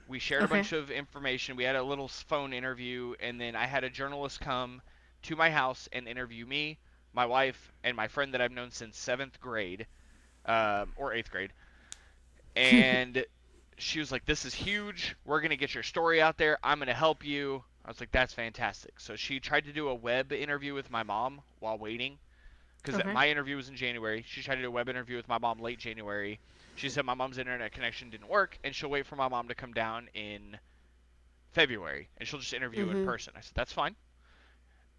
We shared a Okay. bunch of information. We had a little phone interview, and then I had a journalist come to my house and interview me, my wife, and my friend that I've known since seventh grade, or eighth grade. And she was like, "This is huge. We're gonna get your story out there. I'm gonna help you." I was like, "That's fantastic." So she tried to do a web interview with my mom while waiting, because Okay. my interview was in January. She tried to do a web interview with my mom late January. She said my mom's internet connection didn't work, and she'll wait for my mom to come down in February, and she'll just interview in Mhm. person. I said, that's fine.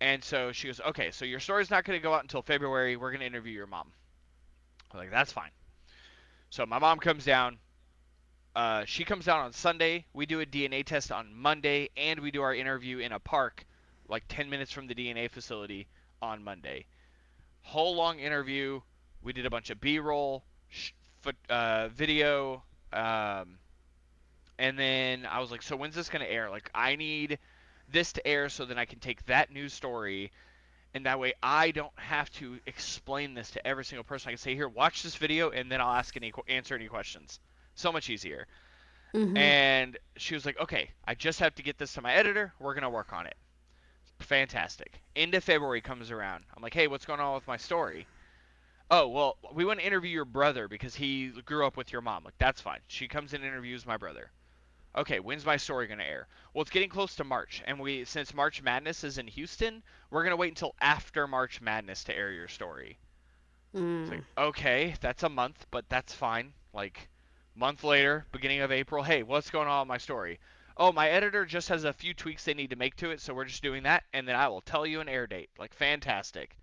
And so she goes, okay, so your story's not going to go out until February. We're going to interview your mom. I was like, that's fine. So my mom comes down. She comes down on Sunday. We do a DNA test on Monday, and we do our interview in a park, like 10 minutes from the DNA facility on Monday. Whole long interview. We did a bunch of B-roll, video, um, and then I was like, so when's this going to air? Like, I need this to air so then I can take that news story, and that way I don't have to explain this to every single person. I can say, here, watch this video, and then I'll answer any questions. So much easier. Mhm. And she was like, okay, I just have to get this to my editor. We're going to work on it. Fantastic. End of February comes around. I'm like, hey, what's going on with my story? Oh, well, we want to interview your brother because he grew up with your mom. Like, that's fine. She comes in and interviews my brother. Okay, when's my story going to air? Well, it's getting close to March, and since March Madness is in Houston, we're going to wait until after March Madness to air your story. It's like, Mm. okay, that's a month, but that's fine. Like, month later, beginning of April, hey, what's going on with my story? Oh, my editor just has a few tweaks they need to make to it, so we're just doing that, and then I will tell you an air date. Like, fantastic.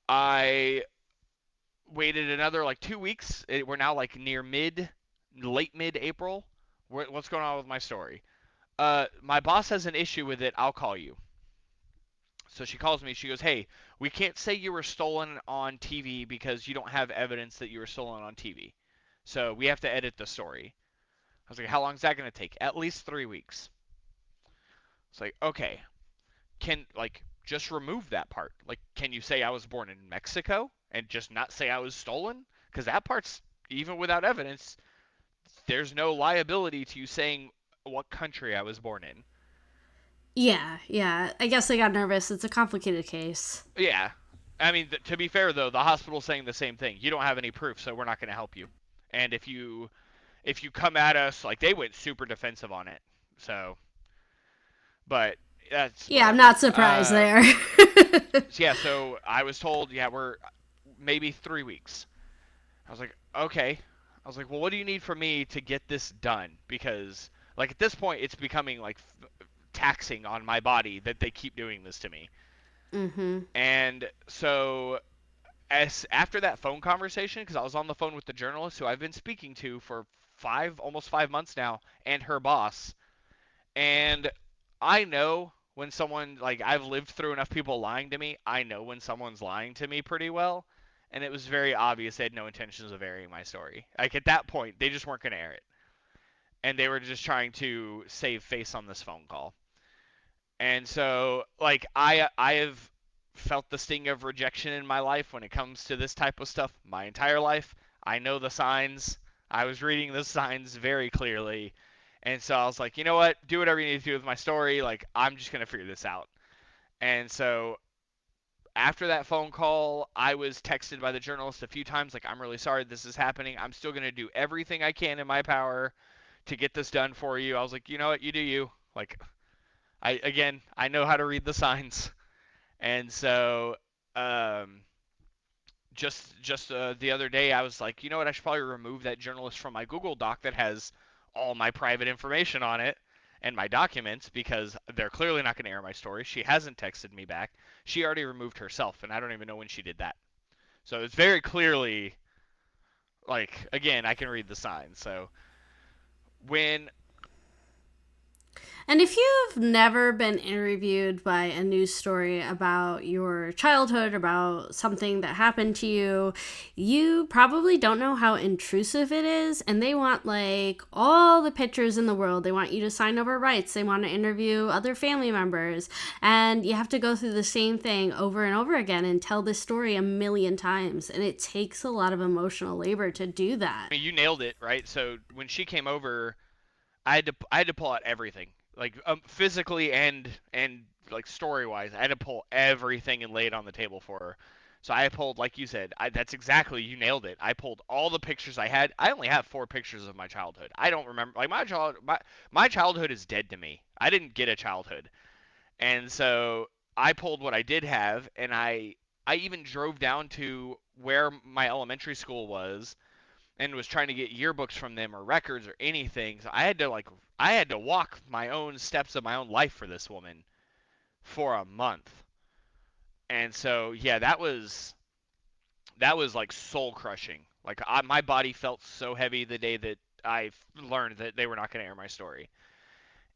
I waited another like 2 weeks. We're now like late mid April. What's going on with my story? My boss has an issue with it. I'll call you. So she calls me. She goes, hey, we can't say you were stolen on TV because you don't have evidence that you were stolen on TV. So we have to edit the story. I was like, how long is that going to take? At least 3 weeks. It's like, okay, just remove that part. Like, can you say I was born in Mexico and just not say I was stolen? Because that part's, even without evidence, there's no liability to you saying what country I was born in. Yeah, yeah. I guess I got nervous. It's a complicated case. Yeah. I mean, to be fair though, the hospital's saying the same thing. You don't have any proof, so we're not going to help you. And if you come at us, like they went super defensive on it. So, but that's Yeah, I'm whatever. not surprised there. Yeah, so I was told, yeah, we're maybe 3 weeks. I was like, okay. I was like, well, what do you need from me to get this done? Because, like, at this point, it's becoming, like, taxing on my body that they keep doing this to me. Mm-hmm. And so, after that phone conversation, because I was on the phone with the journalist who I've been speaking to for almost 5 months now, and her boss, and I know when someone, like, I've lived through enough people lying to me, I know when someone's lying to me pretty well. And it was very obvious they had no intentions of airing my story. Like, at that point, they just weren't going to air it. And they were just trying to save face on this phone call. And so, like, I have felt the sting of rejection in my life when it comes to this type of stuff my entire life. I know the signs. I was reading the signs very clearly. And so I was like, you know what? Do whatever you need to do with my story. Like, I'm just going to figure this out. And so after that phone call, I was texted by the journalist a few times, like, I'm really sorry this is happening. I'm still going to do everything I can in my power to get this done for you. I was like, you know what? You do you. Like, I know how to read the signs. And so, um, just the other day, I was like, you know what? I should probably remove that journalist from my Google Doc that has all my private information on it and my documents, because they're clearly not going to air my story. She hasn't texted me back. She already removed herself, and I don't even know when she did that. So it's very clearly, like, again, I can read the signs. So when And if you've never been interviewed by a news story about your childhood, about something that happened to you, you probably don't know how intrusive it is. And they want, like, all the pictures in the world. They want you to sign over rights. They want to interview other family members. And you have to go through the same thing over and over again and tell this story a million times. And it takes a lot of emotional labor to do that. I mean, you nailed it, right? So when she came over, I had to pull out everything, like, physically and like, story wise. I had to pull everything and lay it on the table for her. So I pulled, like you said, that's exactly, you nailed it. I pulled all the pictures I had. I only have 4 pictures of my childhood. I don't remember, like, my childhood is dead to me. I didn't get a childhood, and so I pulled what I did have, and I even drove down to where my elementary school was and was trying to get yearbooks from them or records or anything. So I had to walk my own steps of my own life for this woman for a month. And so, yeah, that was like soul crushing. Like, my body felt so heavy the day that I learned that they were not going to air my story.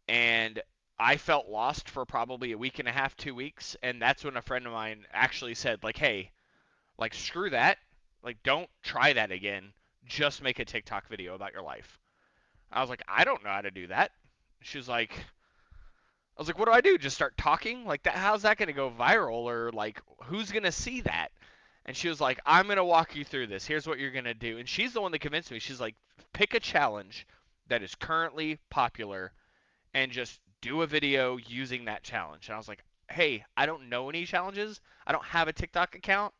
And I felt lost for probably a week and a half, 2 weeks, and that's when a friend of mine actually said, like, hey, like, screw that. Like, don't try that again. Just make a TikTok video about your life. I was like, I don't know how to do that. She was like, I was like, what do I do? Just start talking? Like, that? How's that going to go viral? Or, like, who's going to see that? And she was like, I'm going to walk you through this. Here's what you're going to do. And she's the one that convinced me. She's like, pick a challenge that is currently popular and just do a video using that challenge. And I was like, hey, I don't know any challenges. I don't have a TikTok account.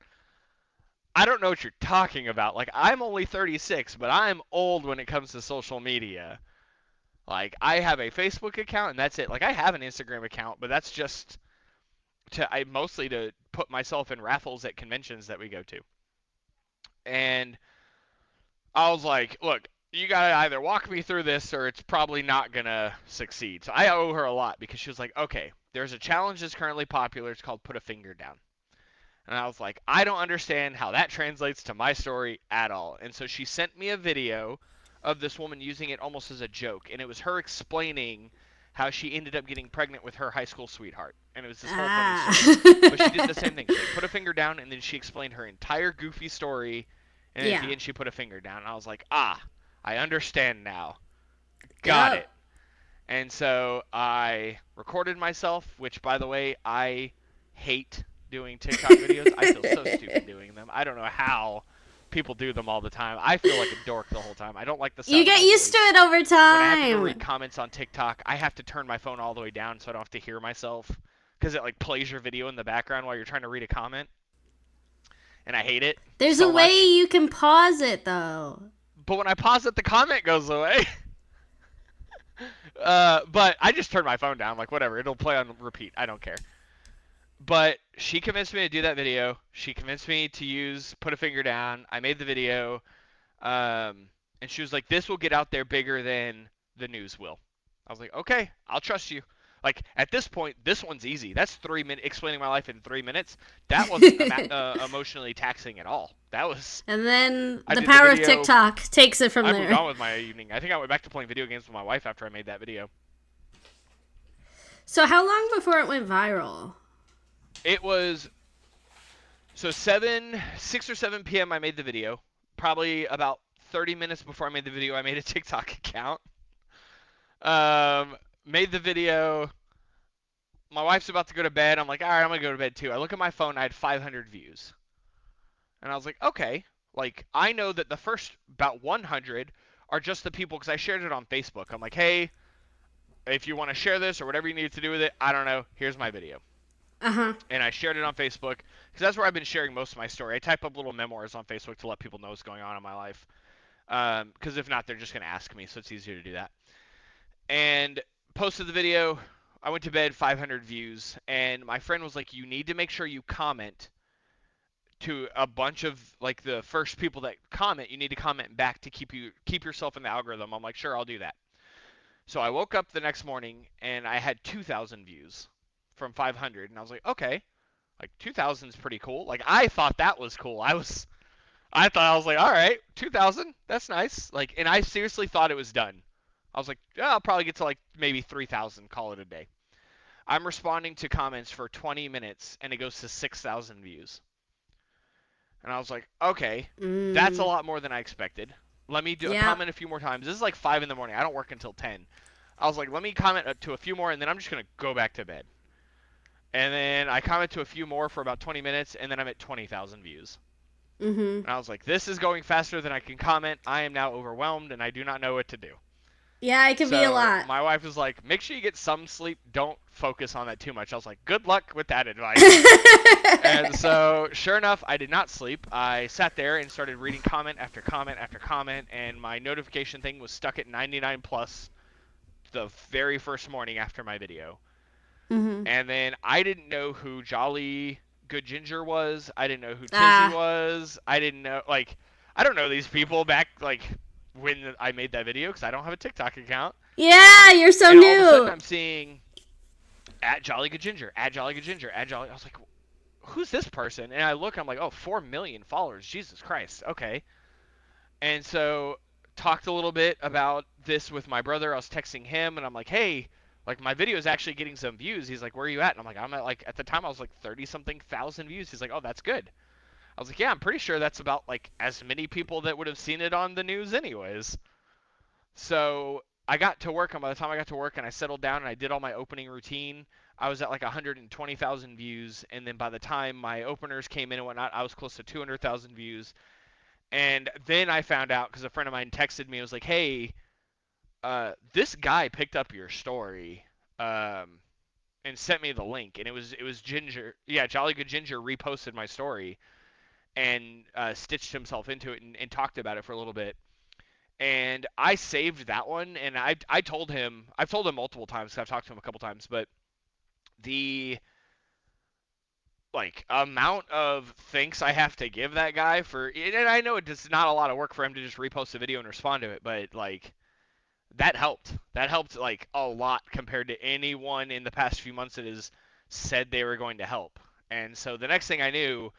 I don't know what you're talking about. Like, I'm only 36, but I'm old when it comes to social media. Like, I have a Facebook account and that's it. Like, I have an Instagram account, but that's just mostly to put myself in raffles at conventions that we go to. And I was like, look, you gotta either walk me through this or it's probably not gonna succeed. So I owe her a lot, because she was like, okay, there's a challenge that's currently popular. It's called Put a Finger Down. And I was like, I don't understand how that translates to my story at all. And so she sent me a video of this woman using it almost as a joke. And it was her explaining how she ended up getting pregnant with her high school sweetheart. And it was this whole funny story. But she did the same thing. She put a finger down, and then she explained her entire goofy story. And at the end, she put a finger down. And I was like, I understand now. Got it. And so I recorded myself, which, by the way, I hate doing TikTok videos. I feel so stupid doing them. I don't know how people do them all the time. I feel like a dork the whole time. I don't like the sound. You get used to it over time. When I have to go read comments on TikTok, I have to turn my phone all the way down so I don't have to hear myself, because it, like, plays your video in the background while you're trying to read a comment. And I hate it. There's a way you can pause it, though. But when I pause it, the comment goes away. But I just turned my phone down. Like, whatever. It'll play on repeat. I don't care. But she convinced me to do that video. She convinced me to use Put a Finger Down. I made the video. And she was like, this will get out there bigger than the news will. I was like, okay, I'll trust you. Like, at this point, this one's easy. That's 3 minutes, explaining my life in 3 minutes. That wasn't emotionally taxing at all. That was. And then I the did power the of video. TikTok takes it from I there. moved on with my evening. I think I went back to playing video games with my wife after I made that video. So how long before it went viral? It was. So 6 or 7 p.m. I made the video. Probably about 30 minutes before I made the video, I made a TikTok account. Made the video. My wife's about to go to bed. I'm like, all right, I'm going to go to bed too. I look at my phone. I had 500 views. And I was like, okay. Like, I know that the first about 100 are just the people, because I shared it on Facebook. I'm like, hey, if you want to share this or whatever you need to do with it, I don't know. Here's my video. Uh-huh. And I shared it on Facebook because that's where I've been sharing most of my story. I type up little memoirs on Facebook to let people know what's going on in my life. Because if not, they're just going to ask me, so it's easier to do that. And posted the video. I went to bed, 500 views. And my friend was like, you need to make sure you comment to a bunch of, like, the first people that comment. You need to comment back to keep yourself in the algorithm. I'm like, sure, I'll do that. So I woke up the next morning, and I had 2,000 views from 500. And I was like, okay. Like, 2,000 is pretty cool. Like, I thought that was cool. I was like, all right, 2,000, that's nice. Like, and I seriously thought it was done. I was like, yeah, I'll probably get to like maybe 3,000, call it a day. I'm responding to comments for 20 minutes, and it goes to 6,000 views. And I was like, okay, that's a lot more than I expected. Let me comment a few more times. This is like 5 in the morning. I don't work until 10. I was like, let me comment to a few more, and then I'm just going to go back to bed. And then I comment to a few more for about 20 minutes, and then I'm at 20,000 views. Mm-hmm. And I was like, this is going faster than I can comment. I am now overwhelmed, and I do not know what to do. Yeah, it can be a lot. My wife was like, make sure you get some sleep. Don't focus on that too much. I was like, good luck with that advice. And so, sure enough, I did not sleep. I sat there and started reading comment after comment after comment, and my notification thing was stuck at 99 plus the very first morning after my video. Mm-hmm. And then I didn't know who Jolly Good Ginger was. I didn't know who Tizzy was. I didn't know, like, I don't know these people back, like, when I made that video, because I don't have a TikTok account. Yeah, you're so and new. All of a sudden I'm seeing at Jolly Good Ginger, at Jolly Good Ginger, at Jolly. I was like, who's this person? And I look, I'm like, oh, 4 million followers. Jesus Christ. Okay. And so talked a little bit about this with my brother. I was texting him, and I'm like, hey, like, my video is actually getting some views. He's like, where are you at? And I'm like, I'm at, like, at the time I was like 30-something thousand views. He's like, oh, that's good. I was like, yeah, I'm pretty sure that's about, like, as many people that would have seen it on the news anyways. So I got to work, and by the time I got to work and I settled down and I did all my opening routine, I was at like 120,000 views. And then by the time my openers came in and whatnot, I was close to 200,000 views. And then I found out, because a friend of mine texted me, it was like, hey, this guy picked up your story and sent me the link. And it was Ginger. Yeah, Jolly Good Ginger reposted my story and stitched himself into it and talked about it for a little bit. And I saved that one, and I told him, I've told him multiple times, because I've talked to him a couple times, but the, like, amount of thanks I have to give that guy for, and I know it's not a lot of work for him to just repost a video and respond to it, but, like, that helped. That helped, like, a lot compared to anyone in the past few months that has said they were going to help. And so the next thing I knew,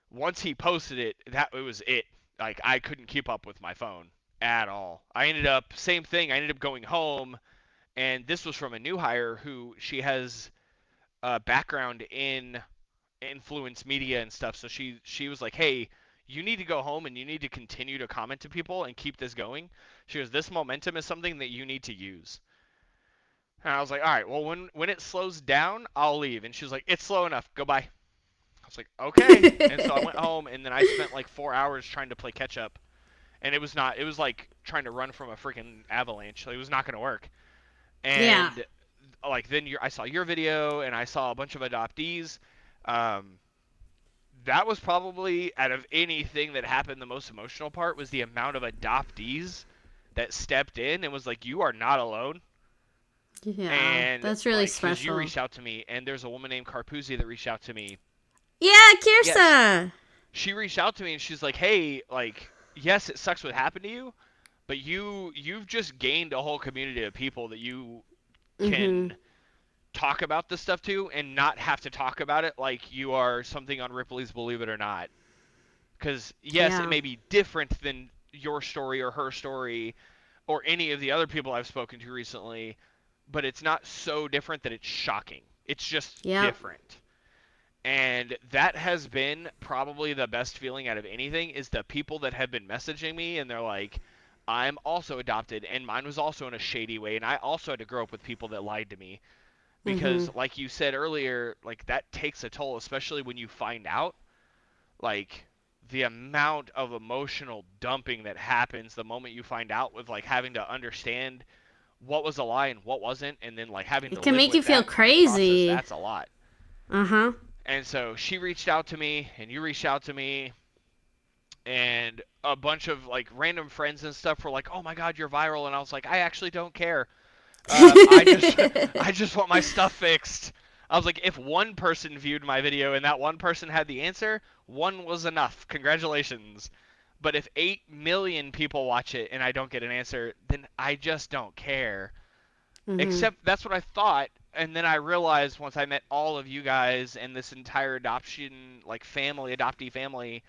once he posted it, it was it. Like, I couldn't keep up with my phone at all. I ended up, same thing, I ended up going home, and this was from a new hire who, she has a background in influence media and stuff, so she was like, hey, you need to go home and you need to continue to comment to people and keep this going. She goes, this momentum is something that you need to use. And I was like, all right, well, when it slows down, I'll leave. And she was like, it's slow enough, go bye. I was like, okay. And so I went home, and then I spent like 4 hours trying to play catch up. And it was like trying to run from a freaking avalanche. It was not going to work. And like, then I saw your video, and I saw a bunch of adoptees. That was probably, out of anything that happened, the most emotional part was the amount of adoptees that stepped in and was like, you are not alone. Yeah, And that's really like, because you special. reached out to me, and there's a woman named Carpuzzi that reached out to me. Yeah, Yeah, Kirsta. she reached out to me and she's like, hey, like, yes, it sucks what happened to you, but you've just gained a whole community of people that you Mhm. can talk about this stuff to and not have to talk about it like you are something on Ripley's Believe It or Not. Because yes, it Yeah. may be different than your story or her story or any of the other people I've spoken to recently, but it's not so different that it's shocking. It's just Yep. different. And that has been probably the best feeling out of anything is the people that have been messaging me and they're like, I'm also adopted and mine was also in a shady way and I also had to grow up with people that lied to me. Because Mhm. like you said earlier, like that takes a toll, especially when you find out. Like the amount of emotional dumping that happens the moment you find out with like having to understand what was a lie and what wasn't and then like having It to can live make you with feel that and trying to process crazy. that's a lot. Uh-huh. And so she reached out to me and you reached out to me and a bunch of like random friends and stuff were like, "Oh my god, you're viral." And I was like, "I actually don't care. I just I just want my stuff fixed." I was like, if one person viewed my video and that one person had the answer, one was enough. Congratulations. But if 8 million people watch it and I don't get an answer, then I just don't care. Mhm. Except that's what I thought. And then I realized once I met all of you guys and this entire adoption, like family, adoptee family,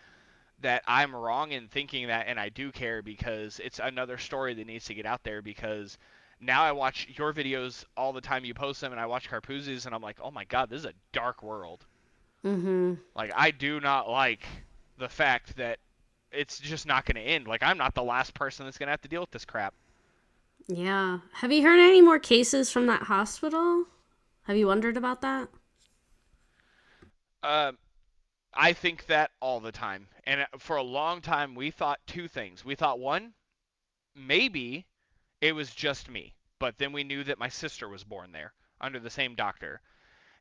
that I'm wrong in thinking that, and I do care because it's another story that needs to get out there. Because now I watch your videos all the time you post them, and I watch Carpuzzi's, and I'm like, oh my god, this is a dark world. Mhm. Like I do not like the fact that it's just not going to end. Like I'm not the last person that's going to have to deal with this crap. Yeah. Have you heard any more cases from that hospital? Have you wondered about that? Um, I think that all the time, and for a long time we thought two things. We thought one, maybe it was just me. But then we knew that my sister was born there under the same doctor.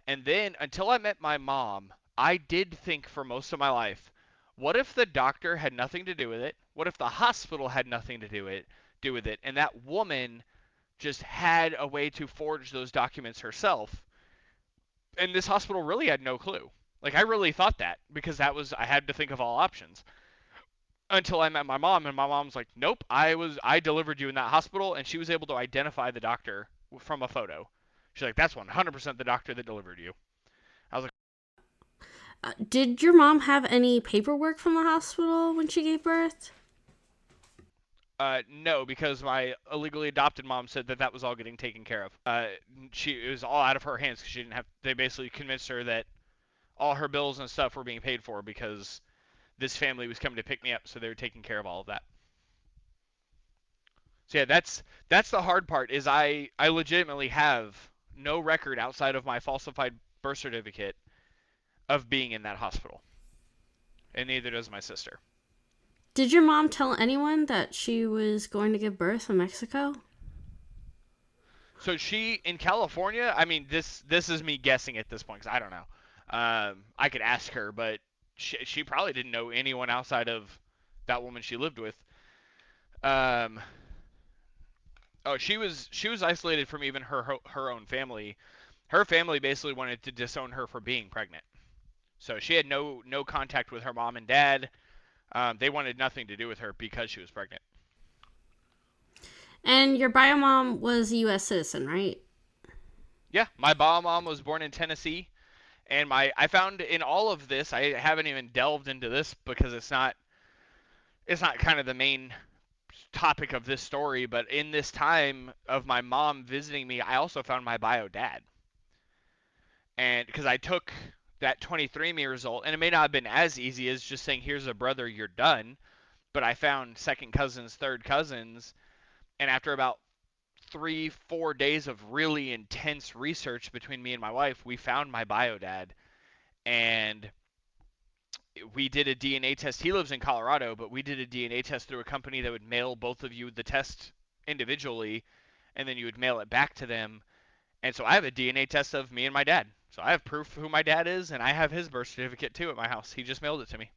And then until I met my mom, I did think for most of my life, what if the doctor had nothing to do with it? What if the hospital had nothing to do with it? And that woman just had a way to forge those documents herself. And this hospital really had no clue. Like I really thought that because that was I had to think of all options until I met my mom, and my mom's like, "Nope, I delivered you in that hospital," and she was able to identify the doctor from a photo. She's like, "That's 100% the doctor that delivered you." I was like, Did your mom have any paperwork from the hospital when she gave birth? No, because my illegally adopted mom said that that was all getting taken care of. It was all out of her hands because she didn't have. They basically convinced her that all her bills and stuff were being paid for because this family was coming to pick me up, so they were taking care of all of that. So yeah, that's the hard part is I legitimately have no record outside of my falsified birth certificate of being in that hospital, and neither does my sister. Did your mom tell anyone that she was going to give birth in Mexico? So she in California. I mean, this is me guessing at this point because I don't know. I could ask her, but she probably didn't know anyone outside of that woman she lived with. Um, oh, she was isolated from even her own family. Her family basically wanted to disown her for being pregnant. So she had no contact with her mom and dad. They wanted nothing to do with her because she was pregnant. And your bio mom was a U.S. citizen, right? Yeah, my bio mom was born in Tennessee, and my I found in all of this I haven't even delved into this because it's not kind of the main topic of this story. But in this time of my mom visiting me, I also found my bio dad, and because I took that 23andMe result, and it may not have been as easy as just saying here's a brother, you're done. But I found second cousins, third cousins, and after about 3-4 days of really intense research between me and my wife, we found my bio dad, and we did a DNA test. He lives in Colorado, but we did a DNA test through a company that would mail both of you the test individually, and then you would mail it back to them. And so I have a DNA test of me and my dad. So I have proof who my dad is, and I have his birth certificate too at my house. He just mailed it to me.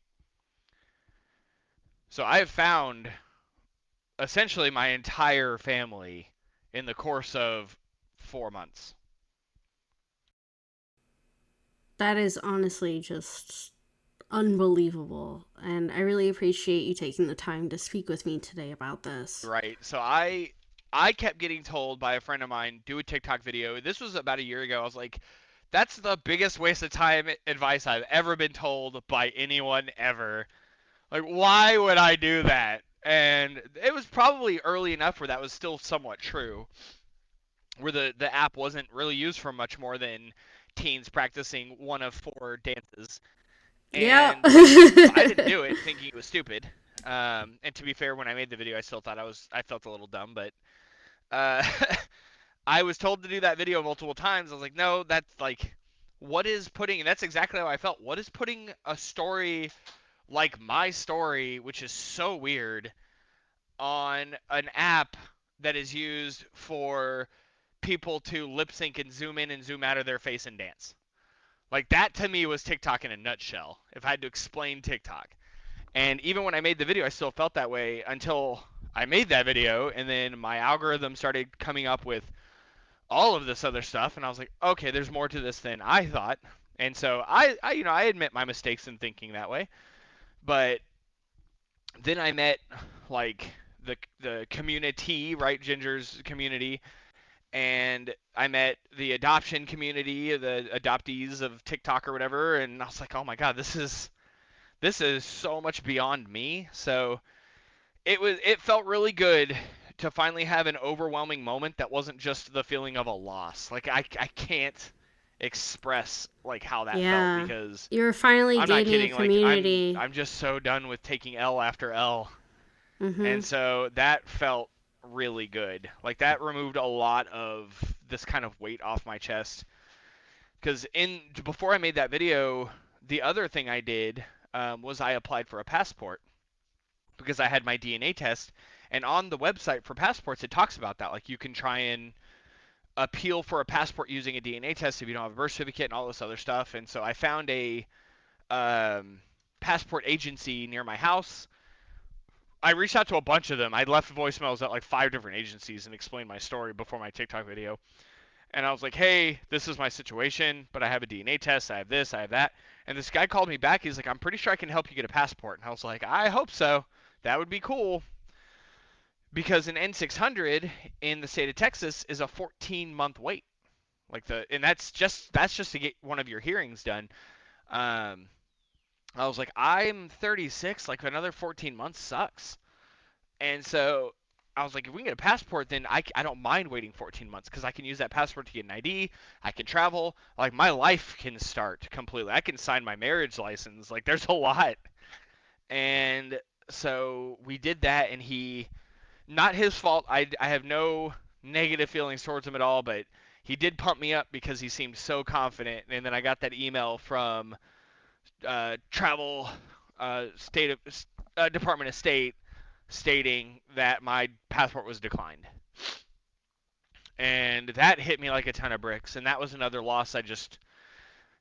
So I have found essentially my entire family in the course of 4 months. That is honestly just unbelievable. And I really appreciate you taking the time to speak with me today about this. Right. So I kept getting told by a friend of mine, do a TikTok video. This was about a year ago. I was like, that's the biggest waste of time advice I've ever been told by anyone ever. Like, why would I do that? And it was probably early enough where that was still somewhat true, where the app wasn't really used for much more than teens practicing one of four dances. Yeah. And so I didn't do it, thinking it was stupid. And to be fair, when I made the video, I still thought I felt a little dumb, but uh, I was told to do that video multiple times. I was like, no, that's like, what is putting? And that's exactly how I felt. What is putting a story like my story, which is so weird, on an app that is used for people to lip sync and zoom in and zoom out of their face and dance? Like, that to me was TikTok in a nutshell, if I had to explain TikTok. And even when I made the video, I still felt that way until I made that video, and then my algorithm started coming up with all of this other stuff, and I was like, okay, there's more to this than I thought. And so I admit my mistakes in thinking that way. But then I met like the community, right? Ginger's community, and I met the adoption community, the adoptees of TikTok or whatever, and I was like, oh my god, this is so much beyond me. So it felt really good to finally have an overwhelming moment that wasn't just the feeling of a loss. Like, I can't express like how that felt, Yeah. because You're finally I'm not gaining a kidding. Like, I'm community. I'm just so done with taking L after L. Mm-hmm. And so that felt really good. Like, that removed a lot of this kind of weight off my chest. Because before I made that video, the other thing I did was I applied for a passport because I had my DNA test. And on the website for passports, it talks about that. Like, you can try and appeal for a passport using a DNA test if you don't have a birth certificate and all this other stuff. And so I found a passport agency near my house. I reached out to a bunch of them. I left voicemails at like 5 different agencies and explained my story before my TikTok video. And I was like, hey, this is my situation, but I have a DNA test. I have this, I have that. And this guy called me back. He's like, I'm pretty sure I can help you get a passport. And I was like, I hope so. That would be cool. Because an N600 in the state of Texas is a 14-month wait. And that's just to get one of your hearings done. Um, I was like, I'm 36. Like, another 14 months sucks. And so I was like, if we can get a passport, then I don't mind waiting 14 months, because I can use that passport to get an ID. I can travel. Like, my life can start completely. I can sign my marriage license. Like, there's a lot. And so we did that, and not his fault. I have no negative feelings towards him at all, but he did pump me up because he seemed so confident. And then I got that email from travel state of Department of State stating that my passport was declined. And that hit me like a ton of bricks. And that was another loss I just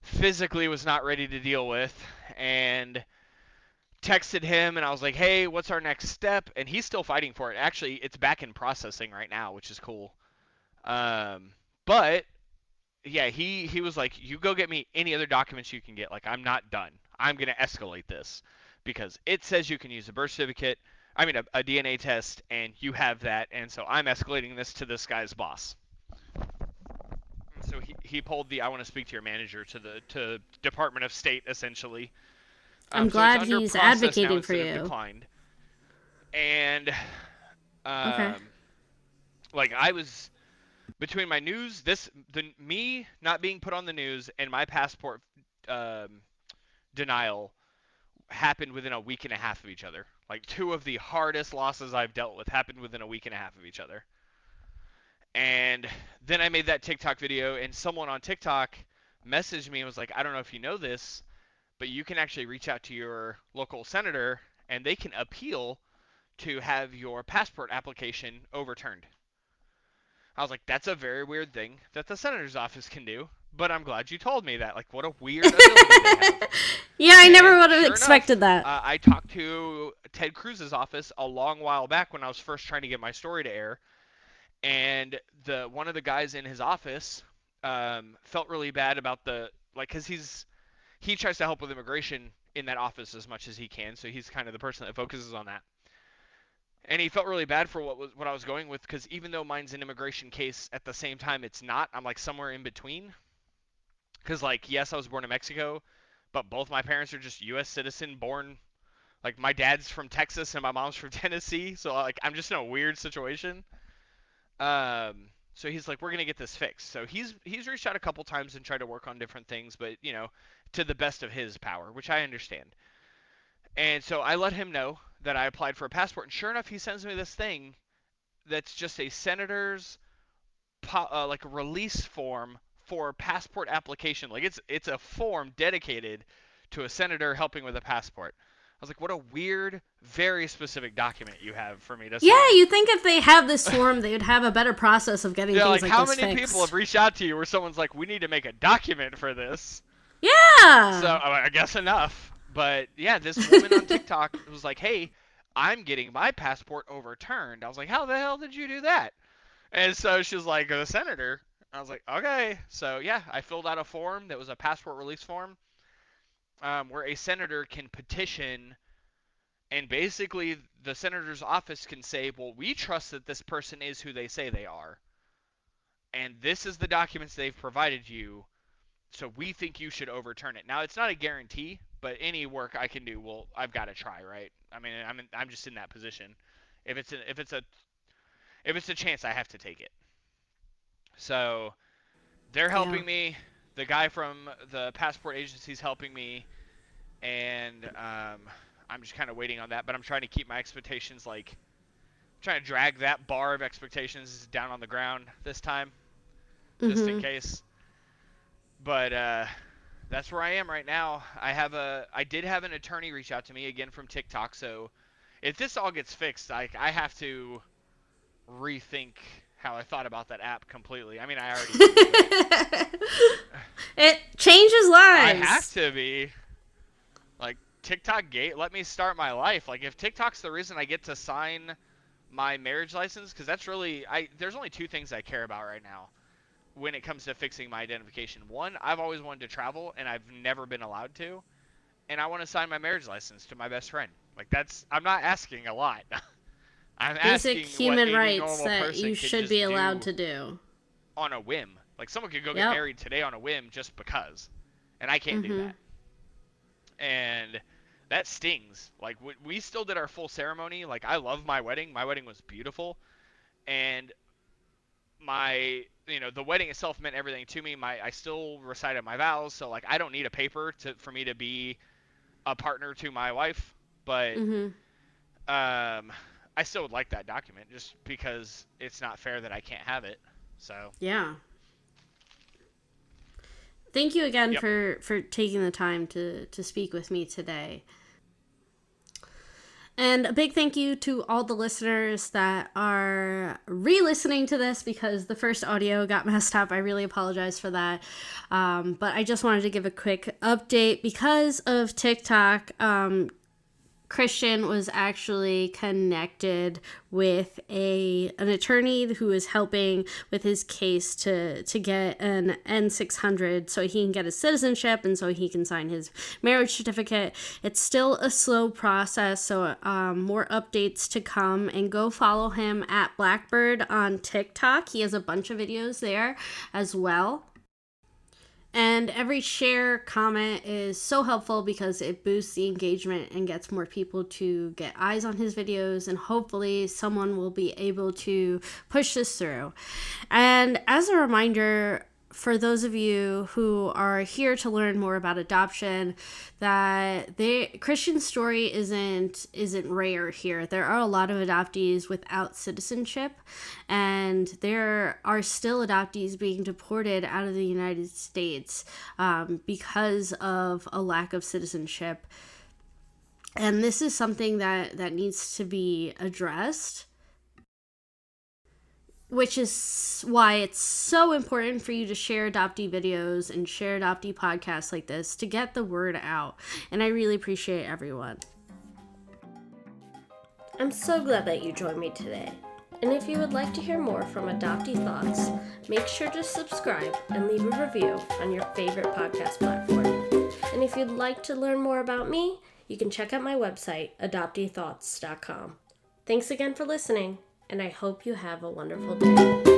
physically was not ready to deal with. And texted him, and I was like, hey, what's our next step? And he's still fighting for it. Actually, it's back in processing right now, which is cool. But yeah, he was like, you go get me any other documents you can get. Like, I'm not done. I'm going to escalate this because it says you can use a birth certificate. I mean, a DNA test, and you have that. And so I'm escalating this to this guy's boss. So he pulled the I want to speak to your manager to Department of State, essentially. I'm So it's glad under he's process now advocating for instead of you. declined. And Okay. like, I was between my news, me not being put on the news, and my passport denial happened within a week and a half of each other. Like, two of the hardest losses I've dealt with happened within a week and a half of each other. And then I made that TikTok video, and someone on TikTok messaged me and was like, I don't know if you know this, but you can actually reach out to your local senator, and they can appeal to have your passport application overturned. I was like, that's a very weird thing that the senator's office can do, but I'm glad you told me that. Like, what a weird ability they have. Yeah, I never would have Sure expected enough, that. I talked to Ted Cruz's office a long while back when I was first trying to get my story to air, and one of the guys in his office felt really bad about because he tries to help with immigration in that office as much as he can, so he's kind of the person that focuses on that. And he felt really bad for what I was going with, because even though mine's an immigration case, at the same time it's not. I'm like somewhere in between. Because like, yes, I was born in Mexico, but both my parents are just U.S. citizen born. Like my dad's from Texas and my mom's from Tennessee, so like I'm just in a weird situation. So he's like, we're gonna get this fixed. So he's reached out a couple times and tried to work on different things, but to the best of his power, which I understand. And so I let him know that I applied for a passport, and sure enough, he sends me this thing that's just a senator's like a release form for passport application. Like it's a form dedicated to a senator helping with a passport. I was like, what a weird, very specific document you have for me to sign. Yeah, you'd think if they have this form, they would have a better process of getting things like how this many fixed. people have reached out to you where someone's like, we need to make a document for this? Yeah! So I guess enough. But yeah, this woman on TikTok was like, hey, I'm getting my passport overturned. I was like, how the hell did you do that? And so she was like, the senator. I was like, okay. So yeah, I filled out a form that was a passport release form, where a senator can petition, and basically the senator's office can say, well, we trust that this person is who they say they are, and this is the documents they've provided you, so we think you should overturn it. Now, it's not a guarantee, but any work I can do, well, I've got to try, right? I mean, I'm just in that position. If it's a chance, I have to take it. So they're helping me. The guy from the passport agency is helping me, and I'm just kind of waiting on that. But I'm trying to keep my expectations, like, trying to drag that bar of expectations down on the ground this time, just in case. But that's where I am right now. I did have an attorney reach out to me again from TikTok. So if this all gets fixed, I have to rethink how I thought about that app completely. I mean, I already do, it changes lives. I have to be. Like, TikTok let me start my life. Like, if TikTok's the reason I get to sign my marriage license, because that's really, there's only two things I care about right now when it comes to fixing my identification. One, I've always wanted to travel, and I've never been allowed to. And I want to sign my marriage license to my best friend. Like, I'm not asking a lot. I'm basic asking human what any rights normal that person you could should just be allowed do to do on a whim. Like, someone could go get married today on a whim just because, and I can't do that. And that stings. Like, we still did our full ceremony. Like, I love my wedding. My wedding was beautiful, and the wedding itself meant everything to me. I still recited my vows, so like I don't need a paper for me to be a partner to my wife, but I still would like that document just because it's not fair that I can't have it. So yeah. Thank you again Yep. for taking the time to speak with me today. And a big thank you to all the listeners that are re-listening to this because the first audio got messed up. I really apologize for that. But I just wanted to give a quick update because of TikTok. Christian was actually connected with an attorney who is helping with his case to get an N-600 so he can get his citizenship and so he can sign his marriage certificate. It's still a slow process, so more updates to come, and go follow him at Blackbird on TikTok. He has a bunch of videos there as well. And every share, comment is so helpful because it boosts the engagement and gets more people to get eyes on his videos, and hopefully someone will be able to push this through. And as a reminder, for those of you who are here to learn more about adoption, that Christian's story isn't rare here. There are a lot of adoptees without citizenship, and there are still adoptees being deported out of the United States because of a lack of citizenship. And this is something that needs to be addressed. which is why it's so important for you to share adoptee videos and share adoptee podcasts like this to get the word out. And I really appreciate everyone. I'm so glad that you joined me today. And if you would like to hear more from Adoptee Thoughts, make sure to subscribe and leave a review on your favorite podcast platform. And if you'd like to learn more about me, you can check out my website, adopteethoughts.com. Thanks again for listening, and I hope you have a wonderful day.